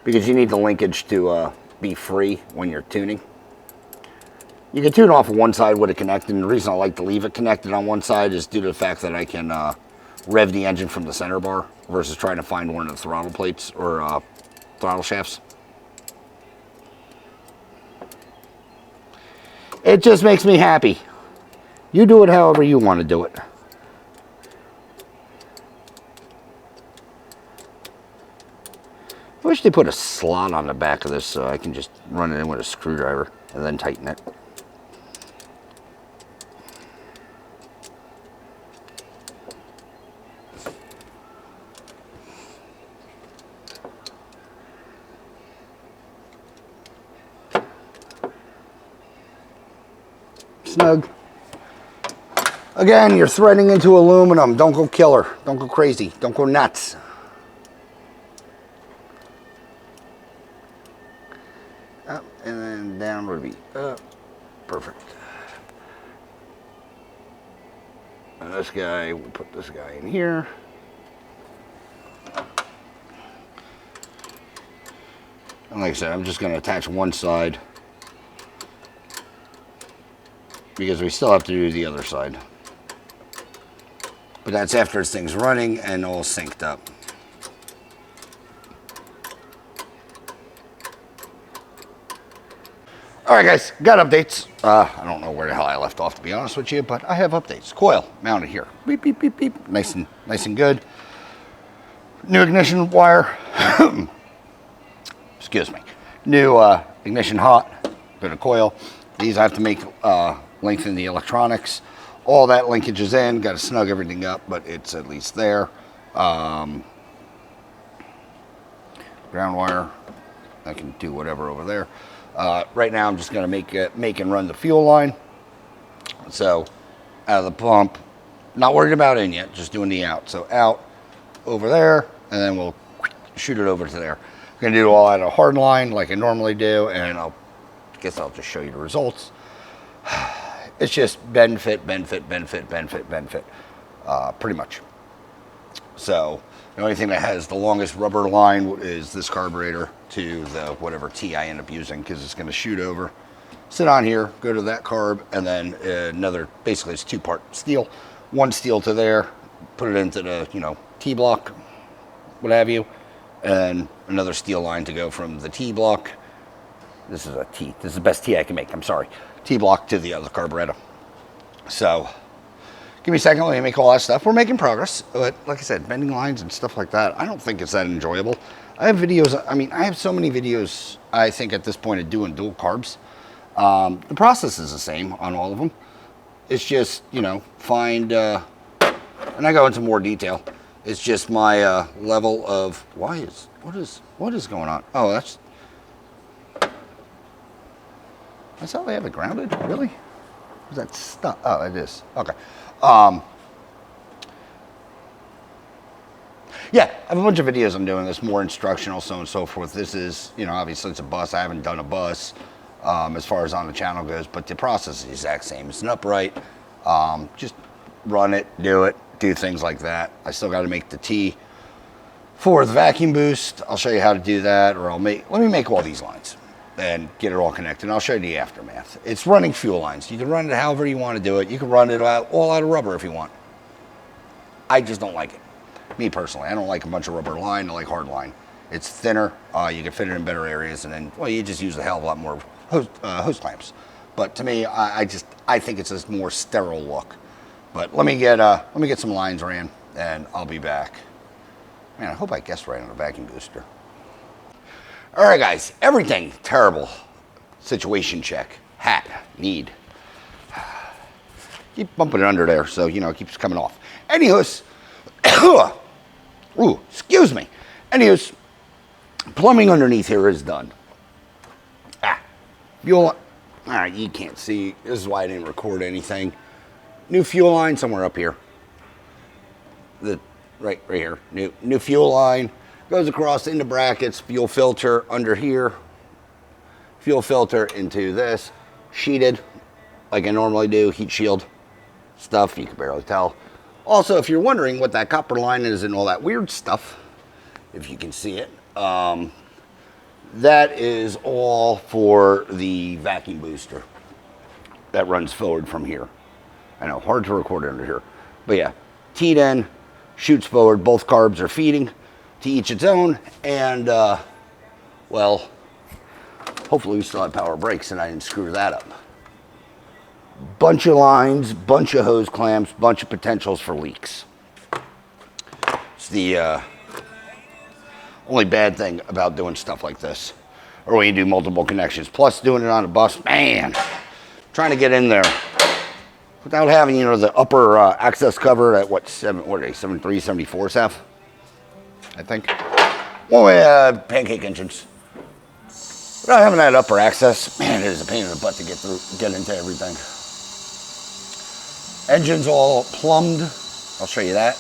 Because you need the linkage to be free when you're tuning. You can tune off one side with it connected, and the reason I like to leave it connected on one side is due to the fact that I can rev the engine from the center bar versus trying to find one of the throttle plates or throttle shafts. It just makes me happy. You do it however you want to do it. I wish they put a slot on the back of this so I can just run it in with a screwdriver and then tighten it. Snug. Again, you're threading into aluminum. Don't go killer. Don't go crazy. Don't go nuts. Up and then down would be up. Perfect. And this guy, we'll put this guy in here. And like I said, I'm just going to attach one side because we still have to do the other side. But that's after this thing's running and all synced up. All right, guys, got updates. I don't know where the hell I left off, to be honest with you, but I have updates. Coil mounted here. Beep, beep, beep, beep. Nice and good. New ignition wire. Excuse me. New ignition hot. Bit of coil. These I have to make lengthen the electronics. All that linkage is in. Got to snug everything up, but it's at least there. Ground wire. I can do whatever over there. Right now I'm just going to make and run the fuel line. So out of the pump, not worried about in yet, just doing the out. So out over there, and then we'll shoot it over to there. I'm going to do all out of hard line like I normally do, and I guess I'll just show you the results. It's just bend, fit, bend, fit, bend, fit, bend, fit, bend, fit, pretty much. So the only thing that has the longest rubber line is this carburetor to the whatever T I end up using, because it's going to shoot over, sit on here, go to that carb, and then another, basically it's two-part steel. One steel to there, put it into the, T-block, what have you, and another steel line to go from the T-block. This is a T. This is the best T I can make, I'm sorry. T-block to the other carburetor. So give me a second, let me make all that stuff. We're making progress, but like I said, bending lines and stuff like that, I don't think it's that enjoyable. I have videos, I have so many videos, I think at this point of doing dual carbs. The process is the same on all of them. It's just, find, and I go into more detail. It's just my level of, what is going on? Oh, that's how they have it grounded, really? Is that stuff? Oh, it is, okay. Yeah, I have a bunch of videos I'm doing this, more instructional, so on and so forth. This is, obviously it's a bus. I haven't done a bus as far as on the channel goes, but the process is the exact same. It's an upright, just run it, do things like that. I still got to make the T for the vacuum boost. I'll show you how to do that, or let me make all these lines and get it all connected, and I'll show you the aftermath. It's running fuel lines. You can run it however you want to do it. You can run it all out of rubber if you want. I just don't like it. Me personally, I don't like a bunch of rubber line. I like hard line. It's thinner. You can fit it in better areas, and then, well, you just use a hell of a lot more hose clamps. But to me, I think it's a more sterile look. But let me get some lines ran, and I'll be back. Man, I hope I guessed right on the vacuum booster. All right, guys, everything terrible. Situation check. Hat, need. Keep bumping it under there, so, it keeps coming off. Anyways, ooh, excuse me. Anyways, plumbing underneath here is done. Fuel All right, you can't see. This is why I didn't record anything. New fuel line somewhere up here. Right here. New fuel line goes across into brackets. Fuel filter under here. Fuel filter into this. Sheeted, like I normally do. Heat shield stuff. You can barely tell. Also, if you're wondering what that copper line is and all that weird stuff, if you can see it, that is all for the vacuum booster that runs forward from here. I know, hard to record under here. But yeah, teed in, shoots forward. Both carbs are feeding to each its own. And, well, hopefully we still have power brakes and I didn't screw that up. Bunch of lines, bunch of hose clamps, bunch of potentials for leaks. It's the only bad thing about doing stuff like this, or when you do multiple connections. Plus doing it on a bus, man, trying to get in there without having, you know, the upper access cover at what are they, 73, 74 Seth, I think. Well, pancake engines. Without having that upper access, man, it is a pain in the butt to get into everything. Engine's all plumbed. I'll show you that.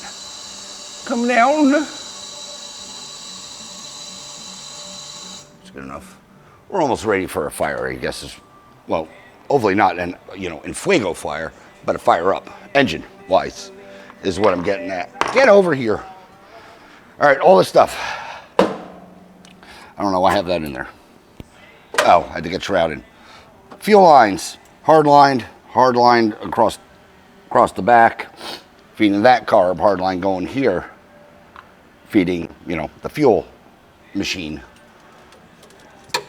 Come down. It's good enough. We're almost ready for a fire, I guess. Well, hopefully not in fuego fire, but a fire up. Engine wise is what I'm getting at. Get over here. All right, all this stuff. I don't know why I have that in there. Oh, I had to get shrouded. Fuel lines, hard lined across the back, feeding that carb, hard line going here, feeding, you know, the fuel machine.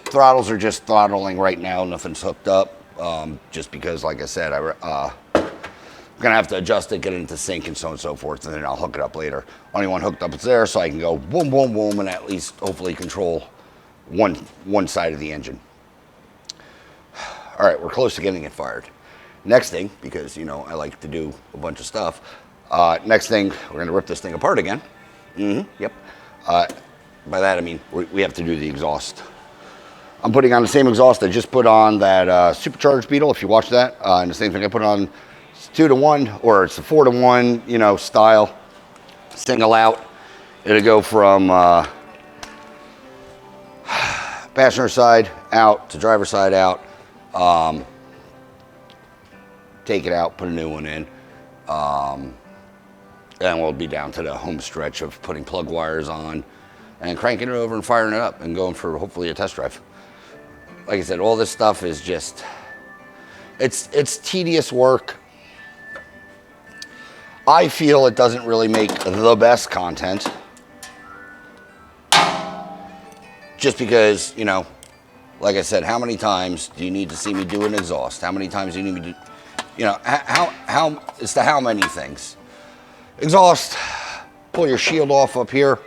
Throttles are just throttling right now, nothing's hooked up, just because, like I said, I'm gonna have to adjust it, get it into sync and so on and so forth, and then I'll hook it up later. Only one hooked up is there, so I can go boom, boom, boom, and at least hopefully control one side of the engine. All right, we're close to getting it fired. Next thing, because, you know, I like to do a bunch of stuff. Next thing, we're going to rip this thing apart again. Yep. By that, I mean, we have to do the exhaust. I'm putting on the same exhaust I just put on that supercharged Beetle, if you watch that. And the same thing I put on, it's 2-to-1, or it's a 4-to-1, you know, style. Single out. It'll go from passenger side out to driver side out. Take it out, put a new one in, and we'll be down to the home stretch of putting plug wires on and cranking it over and firing it up and going for hopefully a test drive. Like I said, all this stuff is just, it's tedious work. I feel it doesn't really make the best content, just because, you know, like I said, how many times do you need to see me do an exhaust? How many times do you need me to, you know, how it's the how many things. Exhaust, pull your shield off up here.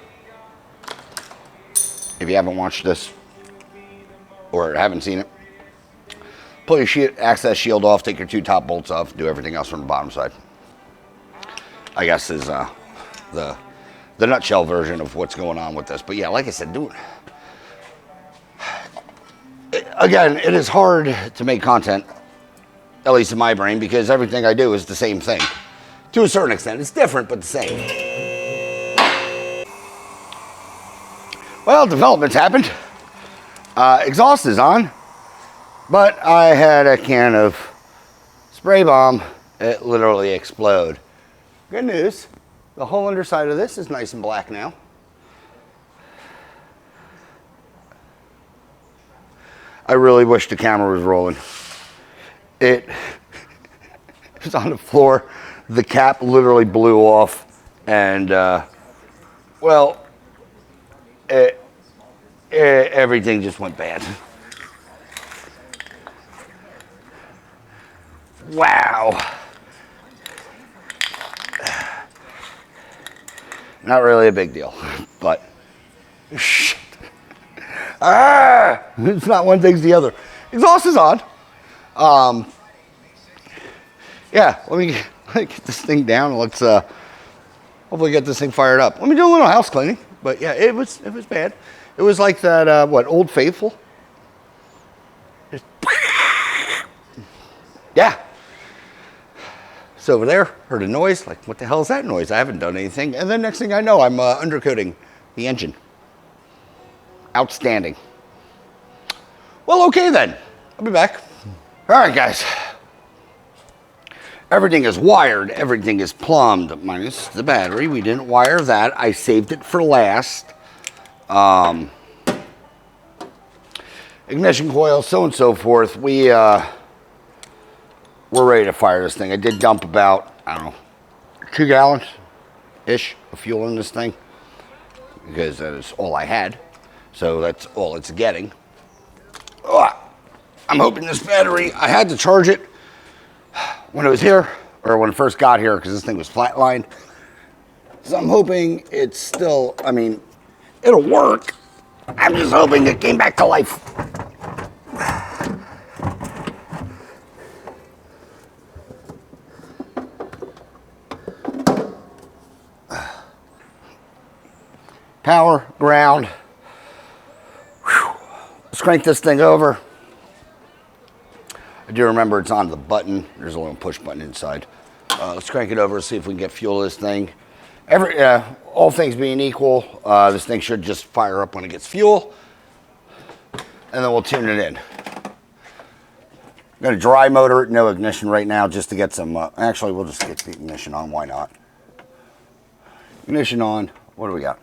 If you haven't watched this or haven't seen it, pull your access shield off, take your 2 top bolts off, do everything else from the bottom side. I guess is the nutshell version of what's going on with this. But yeah, like I said, again, it is hard to make content, at least in my brain, because everything I do is the same thing. To a certain extent, it's different, but the same. Well, development's happened. Exhaust is on, but I had a can of spray bomb. It literally explode. Good news, the whole underside of this is nice and black now. I really wish the camera was rolling. It was on the floor. The cap literally blew off, and well, everything just went bad. Wow. Not really a big deal, but shit. It's not one thing's the other. Exhaust is on. Yeah, let me get this thing down and let's hopefully get this thing fired up. Let me do a little house cleaning. But yeah, it was bad. It was like that Old Faithful. Just Yeah. So over there, heard a noise, like, what the hell is that noise? I haven't done anything. And then next thing I know, I'm undercoating the engine. Outstanding. Well, okay then. I'll be back. All right, guys. Everything is wired. Everything is plumbed, minus the battery. We didn't wire that. I saved it for last. Ignition coil, so and so forth. We're ready to fire this thing. I did dump about, I don't know, 2 gallons-ish of fuel in this thing because that is all I had. So that's all it's getting. Oh, I'm hoping this battery, I had to charge it when it was here, or when it first got here, because this thing was flatlined. So I'm hoping it's still, I mean, it'll work. I'm just hoping it came back to life. Power, ground. Whew. Let's crank this thing over. I do remember it's on the button. There's a little push button inside. Let's crank it over, see if we can get fuel to this thing. All things being equal, this thing should just fire up when it gets fuel. And then we'll tune it in. I'm going to dry motor it, no ignition right now, just to get some, actually we'll just get the ignition on, why not? Ignition on, what do we got?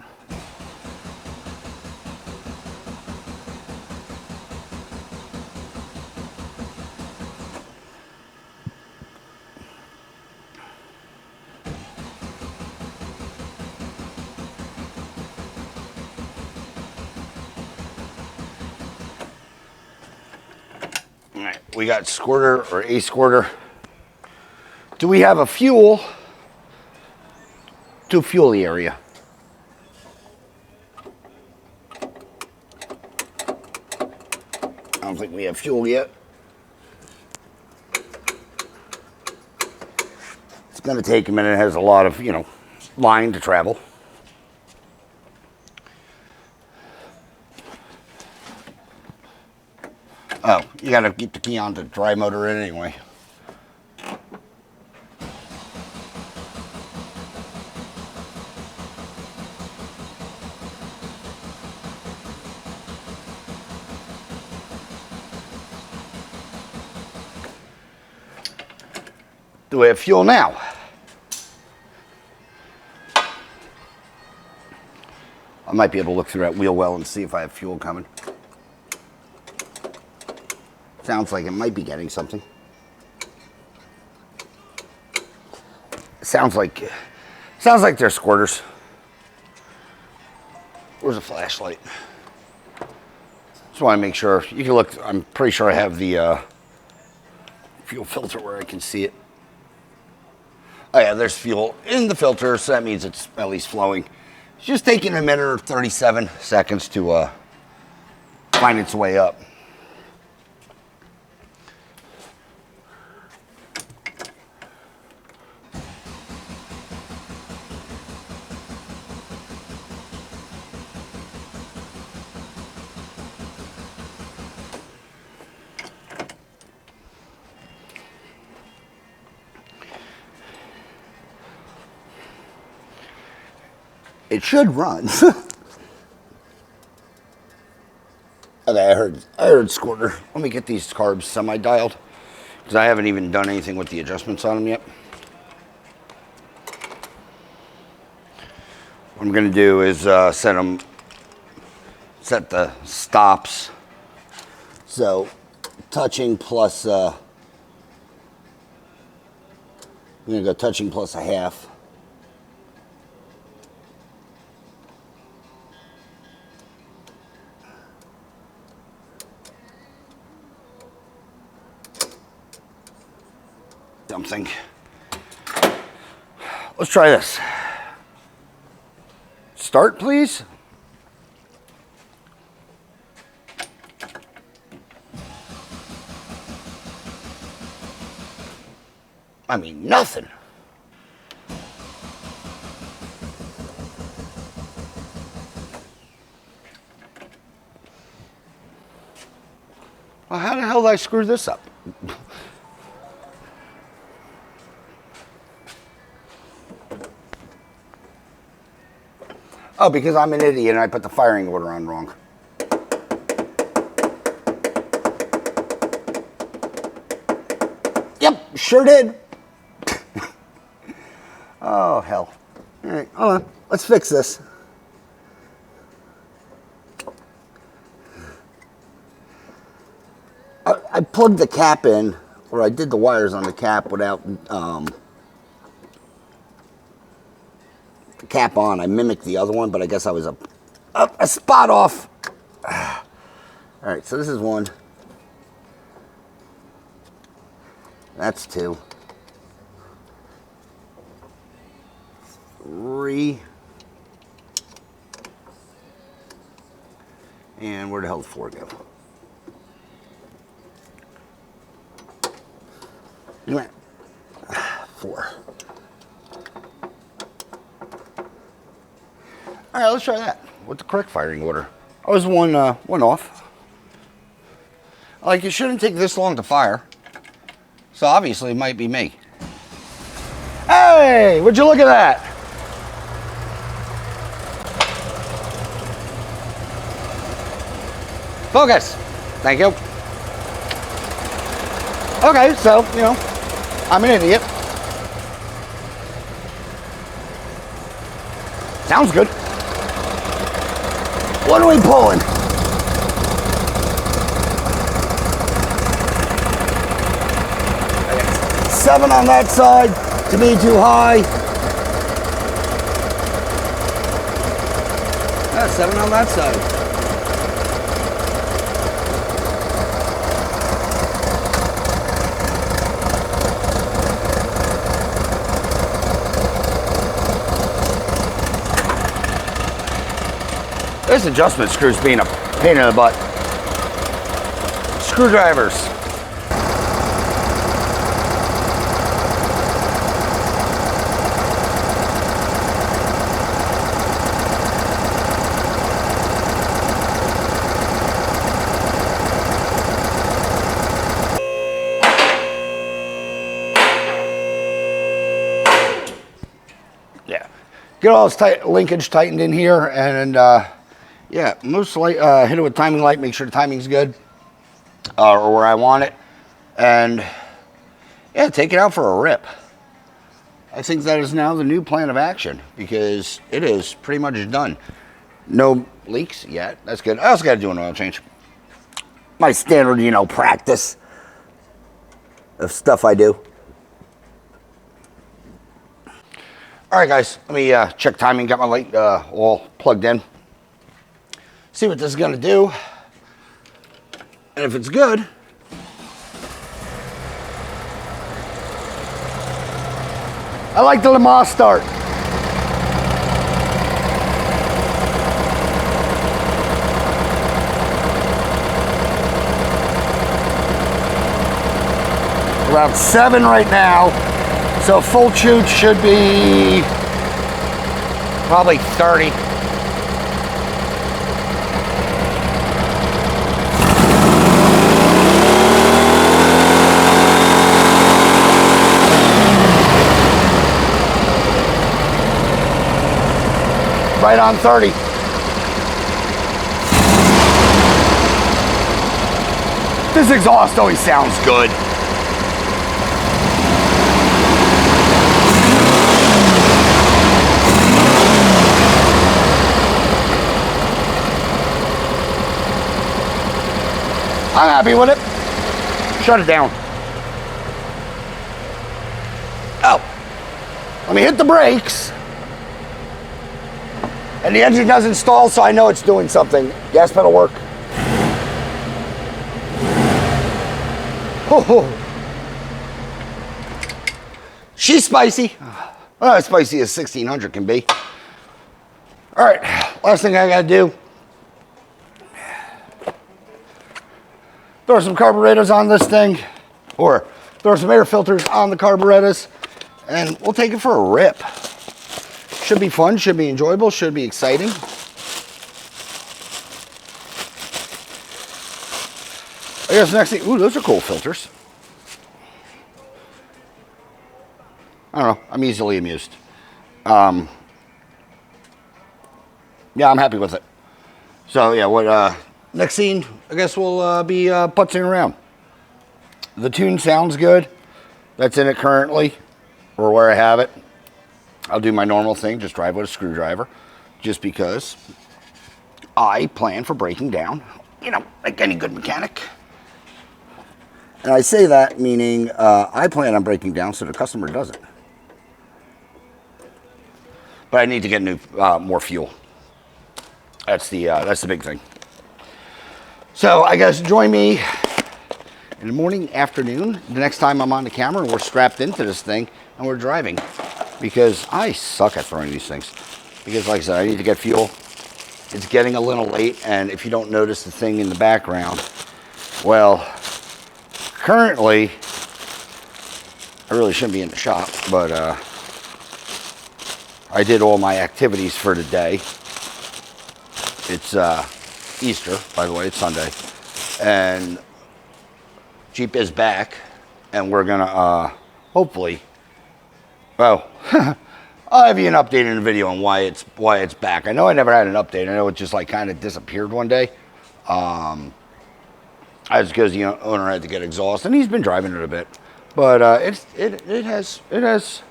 We got squirter or a squirter. Do we have a fuel to fuel the area? I don't think we have fuel yet. It's going to take a minute. It has a lot of, line to travel. Oh, you gotta get the key on to dry motor it anyway. Do we have fuel now? I might be able to look through that wheel well and see if I have fuel coming. Sounds like it might be getting something. Sounds like they're squirters. Where's the flashlight? Just want to make sure. You can look. I'm pretty sure I have the fuel filter where I can see it. Oh yeah, there's fuel in the filter, so that means it's at least flowing. It's just taking a minute or 37 seconds to find its way up. It should run. Okay, I heard squirter. Let me get these carbs semi-dialed because I haven't even done anything with the adjustments on them yet. What I'm going to do is set the stops. So touching plus, I'm going to go touching plus a half. Something. Let's try this. Start, please. I mean, nothing. Well, how the hell did I screw this up? Oh, because I'm an idiot and I put the firing order on wrong. Yep, sure did. Oh, hell. All right, hold on. Let's fix this. I plugged the cap in, or I did the wires on the cap without the cap on. I mimicked the other one, but I guess I was a spot off. All right, so this is one. That's two. 3. And where the hell did 4 go? You went 4. All right, let's try that with the correct firing order. I was one off. Like, it shouldn't take this long to fire. So obviously it might be me. Hey, would you look at that? Focus. Thank you. Okay, so, you know, I'm an idiot. Sounds good. What are we pulling? Seven on that side, to be too high. Yeah, 7 on that side. This adjustment screw's being a pain in the butt. Screwdrivers. Yeah. Get all this linkage tightened in here, and yeah, mostly hit it with timing light, make sure the timing's good, or where I want it, and yeah, take it out for a rip. I think that is now the new plan of action, because it is pretty much done. No leaks yet, that's good. I also got to do an oil change. My standard, you know, practice of stuff I do. All right, guys, let me check timing, got my light all plugged in. See what this is gonna do. And if it's good, I like the Lamaze start. Around 7 right now, so full shoot should be probably 30. Right on 30. This exhaust always sounds good. I'm happy with it. Shut it down. Oh, let me hit the brakes. And the engine doesn't stall, so I know it's doing something. Gas pedal work. Oh. She's spicy. Well, as spicy as 1600 can be. All right, last thing I gotta do. Throw some carburetors on this thing, or throw some air filters on the carburetors, and we'll take it for a rip. Should be fun, should be enjoyable, should be exciting. I guess next thing, ooh, those are cool filters. I don't know, I'm easily amused. yeah, I'm happy with it. So yeah, what next scene? I guess we'll be putzing around. The tune sounds good. That's in it currently, or where I have it. I'll do my normal thing, just drive with a screwdriver, just because I plan for breaking down, you know, like any good mechanic. And I say that meaning I plan on breaking down so the customer doesn't. But I need to get new, more fuel. That's the big thing. So I guess join me in the morning, afternoon, the next time I'm on the camera and we're strapped into this thing and we're driving. Because I suck at throwing these things. Because like I said, I need to get fuel. It's getting a little late, and if you don't notice the thing in the background, well, currently, I really shouldn't be in the shop, but I did all my activities for the day. It's Easter, by the way, it's Sunday. And Jeep is back, and we're gonna hopefully, well, I'll have you an update in the video on why it's back. I know I never had an update. I know it just like kind of disappeared one day. That's because the owner had to get exhaust, and he's been driving it a bit. But it has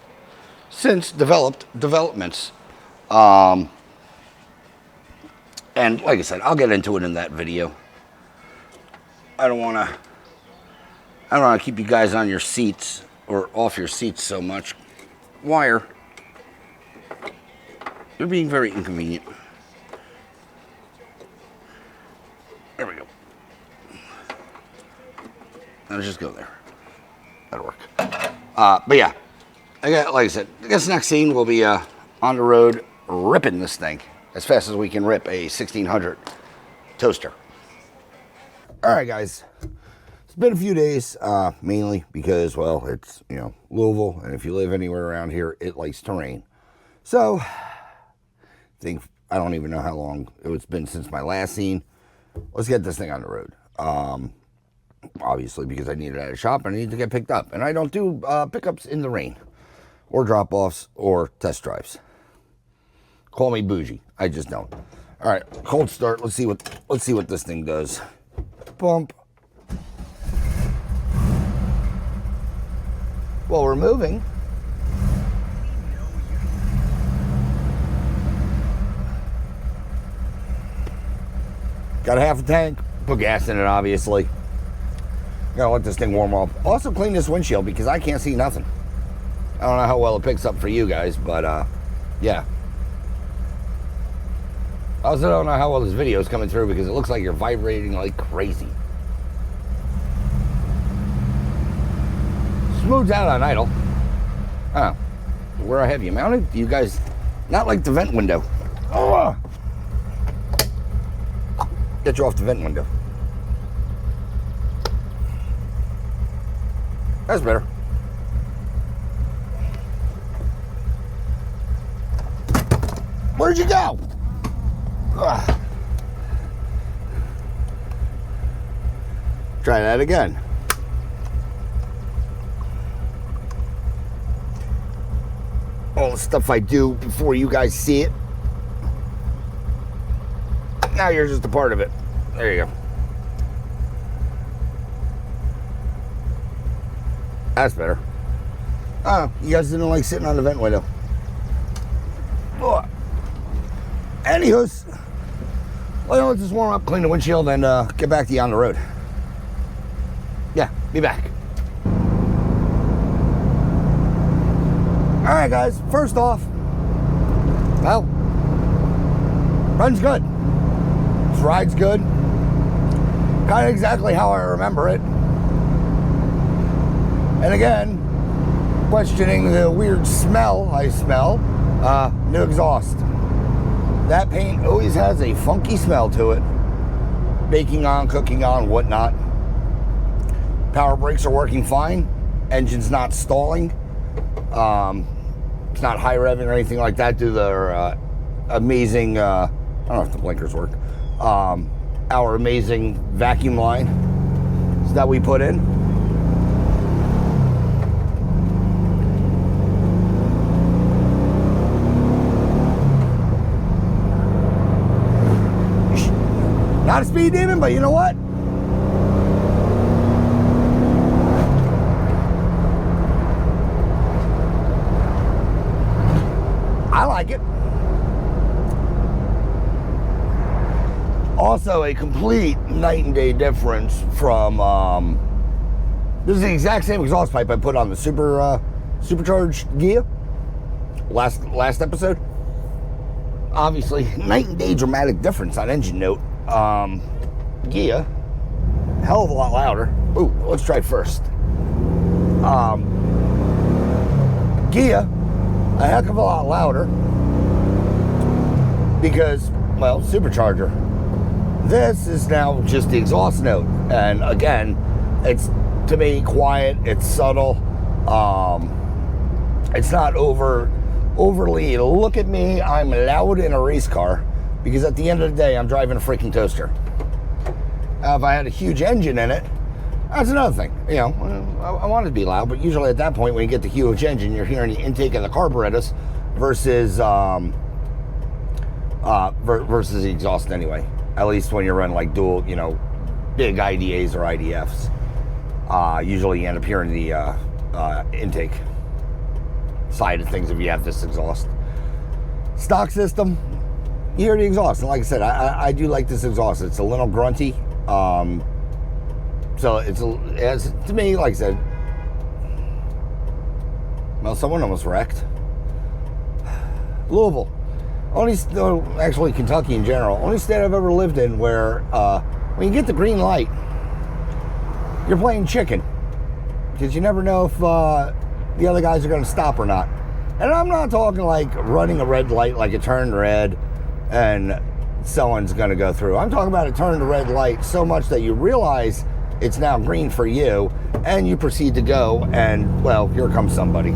since developments. And like I said, I'll get into it in that video. I don't want to keep you guys on your seats or off your seats so much. Wire. They're being very inconvenient. There we go. Let's just go there. That'll work. But yeah, like I said, I guess next scene we'll be on the road ripping this thing as fast as we can rip a 1600 toaster. All right, guys. It's been a few days, mainly because, well, it's, you know, Louisville, and if you live anywhere around here, it likes to rain. So, I don't even know how long it's been since my last scene. Let's get this thing on the road. Obviously, because I need it at a shop, and I need to get picked up. And I don't do pickups in the rain, or drop-offs, or test drives. Call me bougie. I just don't. All right, cold start. Let's see what this thing does. Bump. Well, we're moving. Got a half a tank. Put gas in it, obviously. Gotta let this thing warm up. Also clean this windshield because I can't see nothing. I don't know how well it picks up for you guys, but yeah. I also don't know how well this video is coming through because it looks like you're vibrating like crazy. Smooths out on idle. Oh, where I have you mounted? You guys, not like the vent window. Oh, get you off the vent window. That's better. Where'd you go? Ugh. Try that again. All the stuff I do before you guys see it. Now you're just a part of it. There you go. That's better. Oh, you guys didn't like sitting on the vent window. Oh. Anywho's, well, let's just warm up, clean the windshield, and get back to you on the road. Yeah, be back. All right, guys. First off, well, run's good. This ride's good. Kind of exactly how I remember it. And again, questioning the weird smell I smell, new exhaust. That paint always has a funky smell to it. Baking on, cooking on, whatnot. Power brakes are working fine. Engine's not stalling. It's not high revving or anything like that due to their amazing, I don't know if the blinkers work, our amazing vacuum line that we put in. Not a speed demon, but you know what? I like it. Also, a complete night and day difference from, this is the exact same exhaust pipe I put on the supercharged Ghia last episode. Obviously, night and day dramatic difference on engine note. Ghia, hell of a lot louder. Ooh, let's try first. Ghia, a heck of a lot louder because, well, supercharger. This is now just the exhaust note, and again, it's, to me, quiet, it's subtle, it's not overly, look at me, I'm loud in a race car, because at the end of the day, I'm driving a freaking toaster. If I had a huge engine in it, that's another thing. You know, I want it to be loud, but usually at that point, when you get the huge engine, you're hearing the intake of the carburetors versus versus the exhaust anyway. At least when you're running like dual, you know, big IDAs or IDFs. Usually you end up hearing the intake side of things if you have this exhaust. Stock system, you hear the exhaust. And like I said, I do like this exhaust. It's a little grunty. So it's to me, like I said, well, someone almost wrecked. Louisville. Actually Kentucky in general, only state I've ever lived in where when you get the green light, you're playing chicken, because you never know if the other guys are going to stop or not. And I'm not talking like running a red light, like it turned red and someone's going to go through. I'm talking about it turned a red light so much that you realize it's now green for you, and you proceed to go, and well, here comes somebody.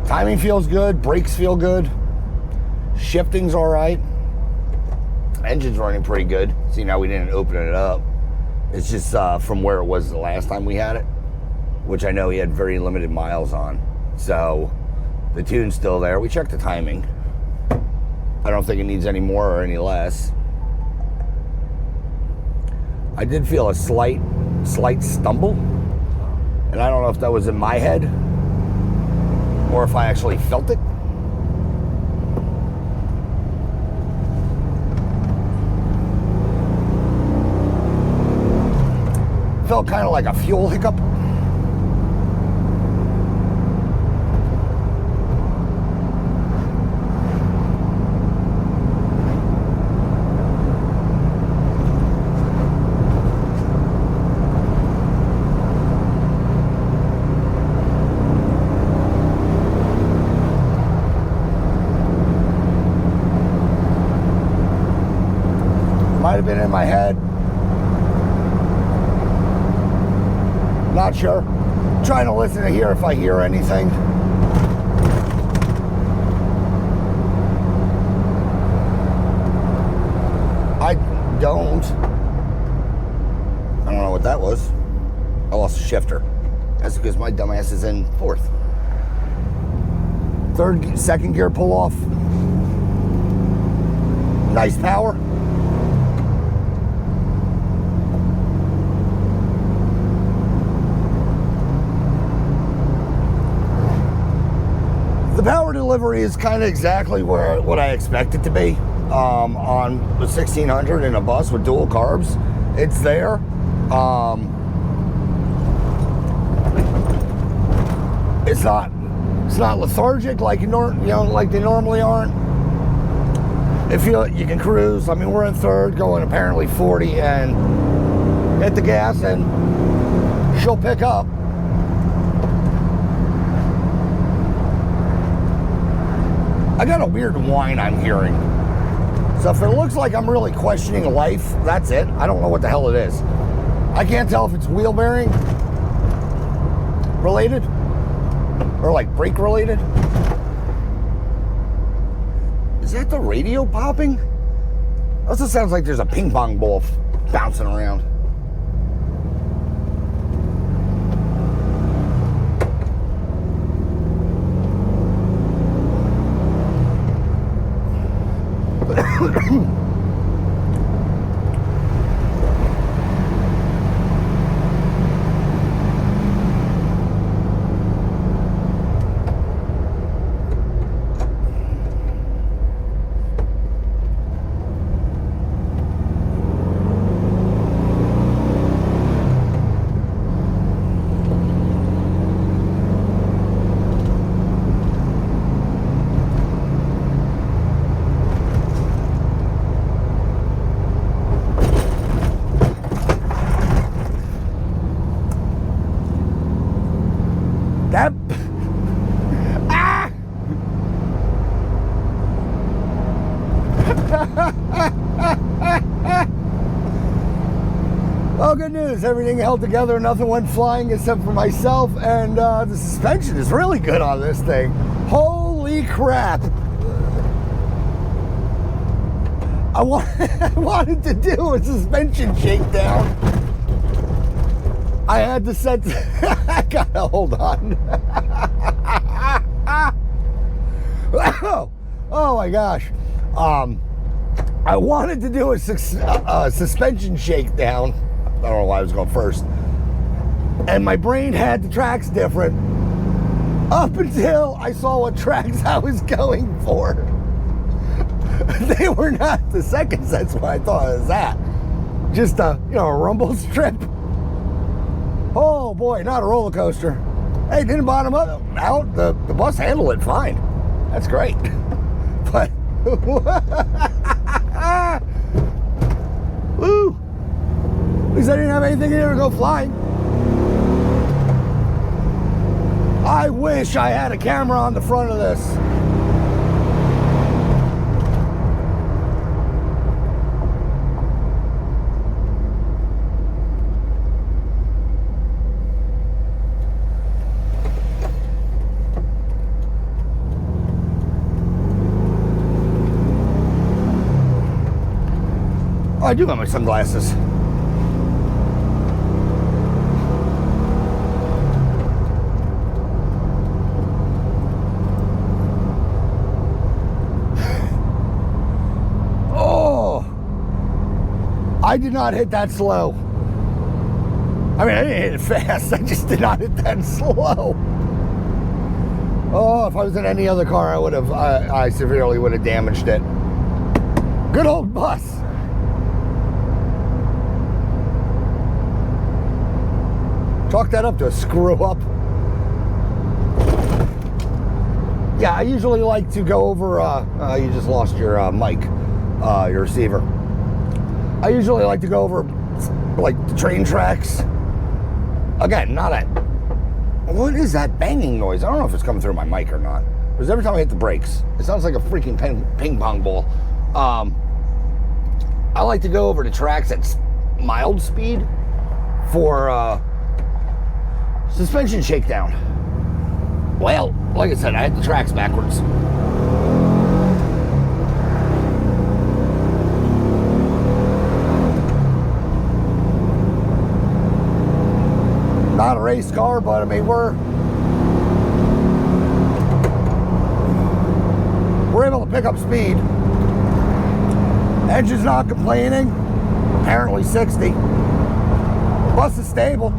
Timing feels good, brakes feel good, shifting's all right, engine's running pretty good. See, now we didn't open it up. It's just from where it was the last time we had it, which I know he had very limited miles on. So the tune's still there. We checked the timing. I don't think it needs any more or any less. I did feel a slight stumble, and I don't know if that was in my head or if I actually felt it. Felt kind of like a fuel hiccup. Might have been in my head. Not sure. Trying to listen to hear if I hear anything. I don't know what that was. I lost a shifter. That's because my dumbass is in fourth. Second gear pull off. Nice power. The power delivery is kind of exactly what I expect it to be on the 1600 in a bus with dual carbs. It's there. It's not lethargic like like they normally aren't. If you can cruise. I mean, we're in third, going apparently 40, and hit the gas, and she'll pick up. I got a weird whine I'm hearing. So if it looks like I'm really questioning life, that's it. I don't know what the hell it is. I can't tell if it's wheel bearing related or like brake related. Is that the radio popping? Also sounds like there's a ping pong ball bouncing around. That ah! Well, good news. Everything held together. Nothing went flying except for myself. And the suspension is really good on this thing. Holy crap. I wanted to do a suspension shakedown. I had to set... I gotta hold on. Oh my gosh. I wanted to do a suspension shakedown. I don't know why I was going first. And my brain had the tracks different up until I saw what tracks I was going for. They were not the seconds. That's what I thought it was that. Just a rumble strip. Oh boy, not a roller coaster. Hey, didn't bottom out. The bus handled it fine. That's great. But woo! At least I didn't have anything in there to go flying. I wish I had a camera on the front of this. I do have my sunglasses. Oh, I did not hit that slow. I mean, I didn't hit it fast. I just did not hit that slow. Oh, if I was in any other car, I would have. I severely would have damaged it. Good old bus. Chalk that up to a screw up. Yeah, I usually like to go over, you just lost your mic, your receiver. I usually like to go over, like, the train tracks. Again, not at, what is that banging noise? I don't know if it's coming through my mic or not. Because every time I hit the brakes, it sounds like a freaking ping pong ball. I like to go over the tracks at mild speed for, suspension shakedown. Well, like I said, I hit the tracks backwards. Not a race car, but I mean, we're able to pick up speed. Engine's not complaining. Apparently 60. Bus is stable.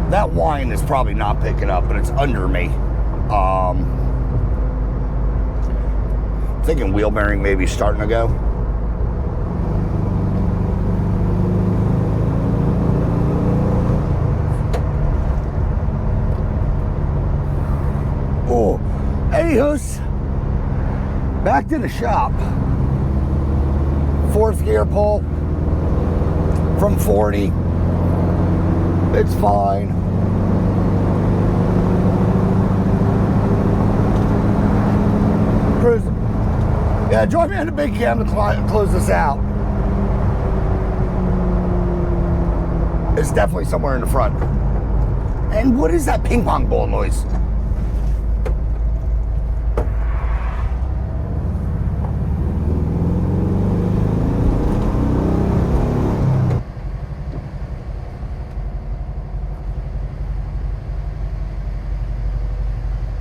That whine is probably not picking up, but it's under me. Thinking wheel bearing maybe starting to go. Oh, anywho's, back to the shop. Fourth gear pull from 40. It's fine. cruising. Yeah, join me on the big cam to close this out. It's definitely somewhere in the front. And what is that ping pong ball noise?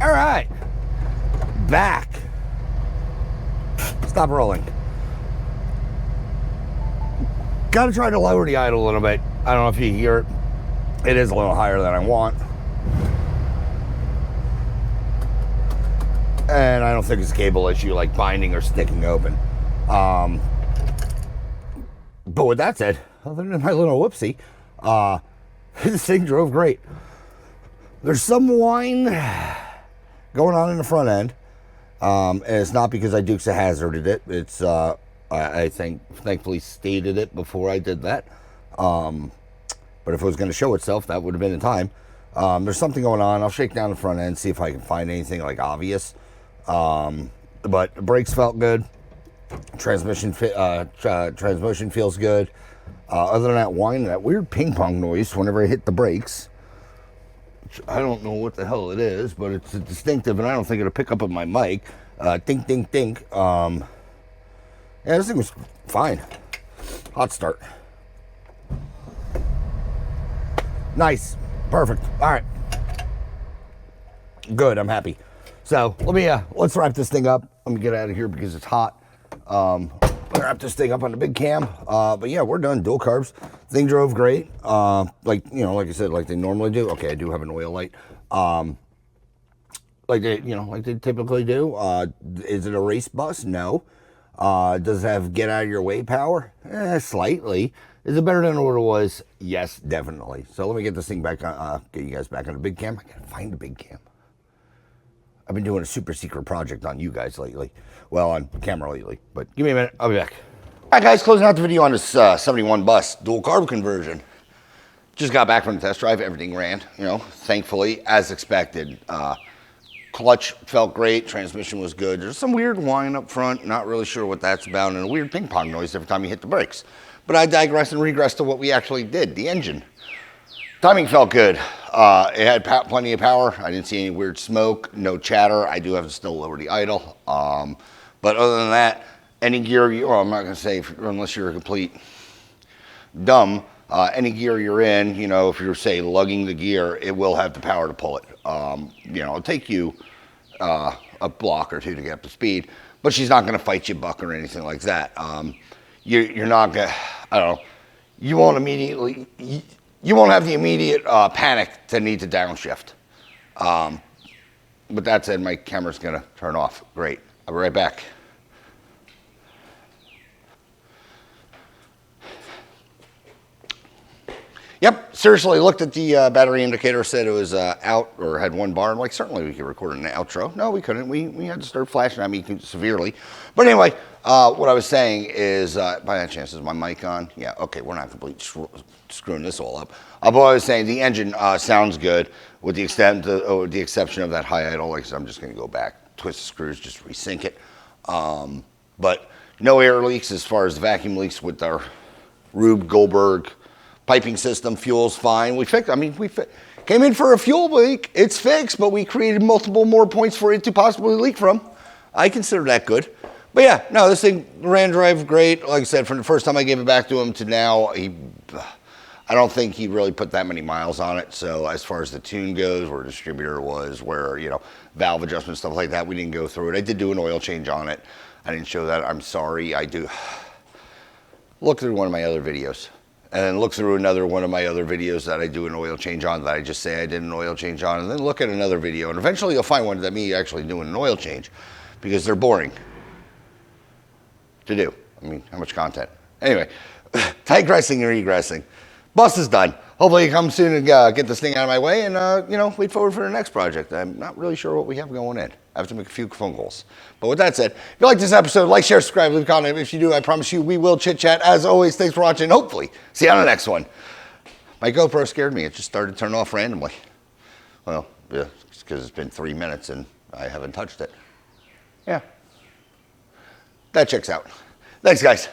All right, back. Stop rolling. Got to try to lower the idle a little bit. I don't know if you hear it. It is a little higher than I want. And I don't think it's a cable issue like binding or sticking open. But with that said, other than my little whoopsie, this thing drove great. There's some whine going on in the front end. And it's not because I Dukes of Hazzarded it. It's, I think, thankfully stated it before I did that. But if it was going to show itself, that would have been in time. There's something going on. I'll shake down the front end, see if I can find anything like obvious. But the brakes felt good. Transmission feels good. Other than that whine, that weird ping pong noise whenever I hit the brakes. Which I don't know what the hell it is, but it's distinctive, and I don't think it'll pick up on my mic. Dink, dink, dink. Yeah, this thing was fine. Hot start. Nice. Perfect. All right. Good. I'm happy. So let's wrap this thing up. Let me get out of here because it's hot. Wrap this thing up on the big cam. But yeah, we're done. Dual carbs. Thing drove great. Like I said, like they normally do. Okay, I do have an oil light. Like they typically do. Is it a race bus? No. Does it have get out of your way power? Slightly. Is it better than what it was? Yes, definitely. So let me get this thing back on, get you guys back on the big cam. I gotta find the big cam. I've been doing a super secret project on you guys lately. Well, on camera lately, but give me a minute. I'll be back. All right, guys, closing out the video on this 71 bus dual carb conversion. Just got back from the test drive. Everything ran, thankfully, as expected. Clutch felt great. Transmission was good. There's some weird whine up front. Not really sure what that's about. And a weird ping pong noise every time you hit the brakes. But I digress and regress to what we actually did. The engine. Timing felt good. It had plenty of power. I didn't see any weird smoke. No chatter. I do have to still lower the idle. But other than that, any gear, I'm not going to say unless you're a complete dumb, any gear you're in, if you're, say, lugging the gear, it will have the power to pull it. It'll take you a block or two to get up to speed, but she's not going to fight you buck or anything like that. You're not going to, I don't know, you won't have the immediate panic to need to downshift. But that said, my camera's going to turn off. Great. I'll be right back. Yep, seriously, looked at the battery indicator, said it was out or had one bar. I'm like, certainly we could record an outro. No, we couldn't. We had to start flashing at me severely. But anyway, what I was saying is, by that chance, is my mic on? Yeah, okay, we're not completely screwing this all up. But I was saying the engine sounds good with the exception of that high idle. Like I said, I'm just going to go back, twist the screws, just resync it. But no air leaks as far as the vacuum leaks with our Rube Goldberg piping system. Fuel's fine. We came in for a fuel leak. It's fixed, but we created multiple more points for it to possibly leak from. I consider that good. But yeah, no, this thing ran drive great. Like I said, from the first time I gave it back to him to now, I don't think he really put that many miles on it. So as far as the tune goes, where distributor was, where, valve adjustment, stuff like that, we didn't go through it. I did do an oil change on it. I didn't show that. I'm sorry. I do. Look through one of my other videos. And then look through another one of my other videos that I do an oil change on, that I just say I did an oil change on, and then look at another video. And eventually you'll find one that me actually doing an oil change, because they're boring to do. How much content? Anyway, digressing and regressing. Bus is done. Hopefully you come soon and get this thing out of my way and, wait forward for the next project. I'm not really sure what we have going in. I have to make a few phone calls. But with that said, if you like this episode, like, share, subscribe, leave a comment. If you do, I promise you we will chit-chat. As always, thanks for watching. Hopefully, see you on the next one. My GoPro scared me. It just started turning off randomly. Well, yeah, it's because it's been 3 minutes and I haven't touched it. Yeah. that checks out. Thanks, guys.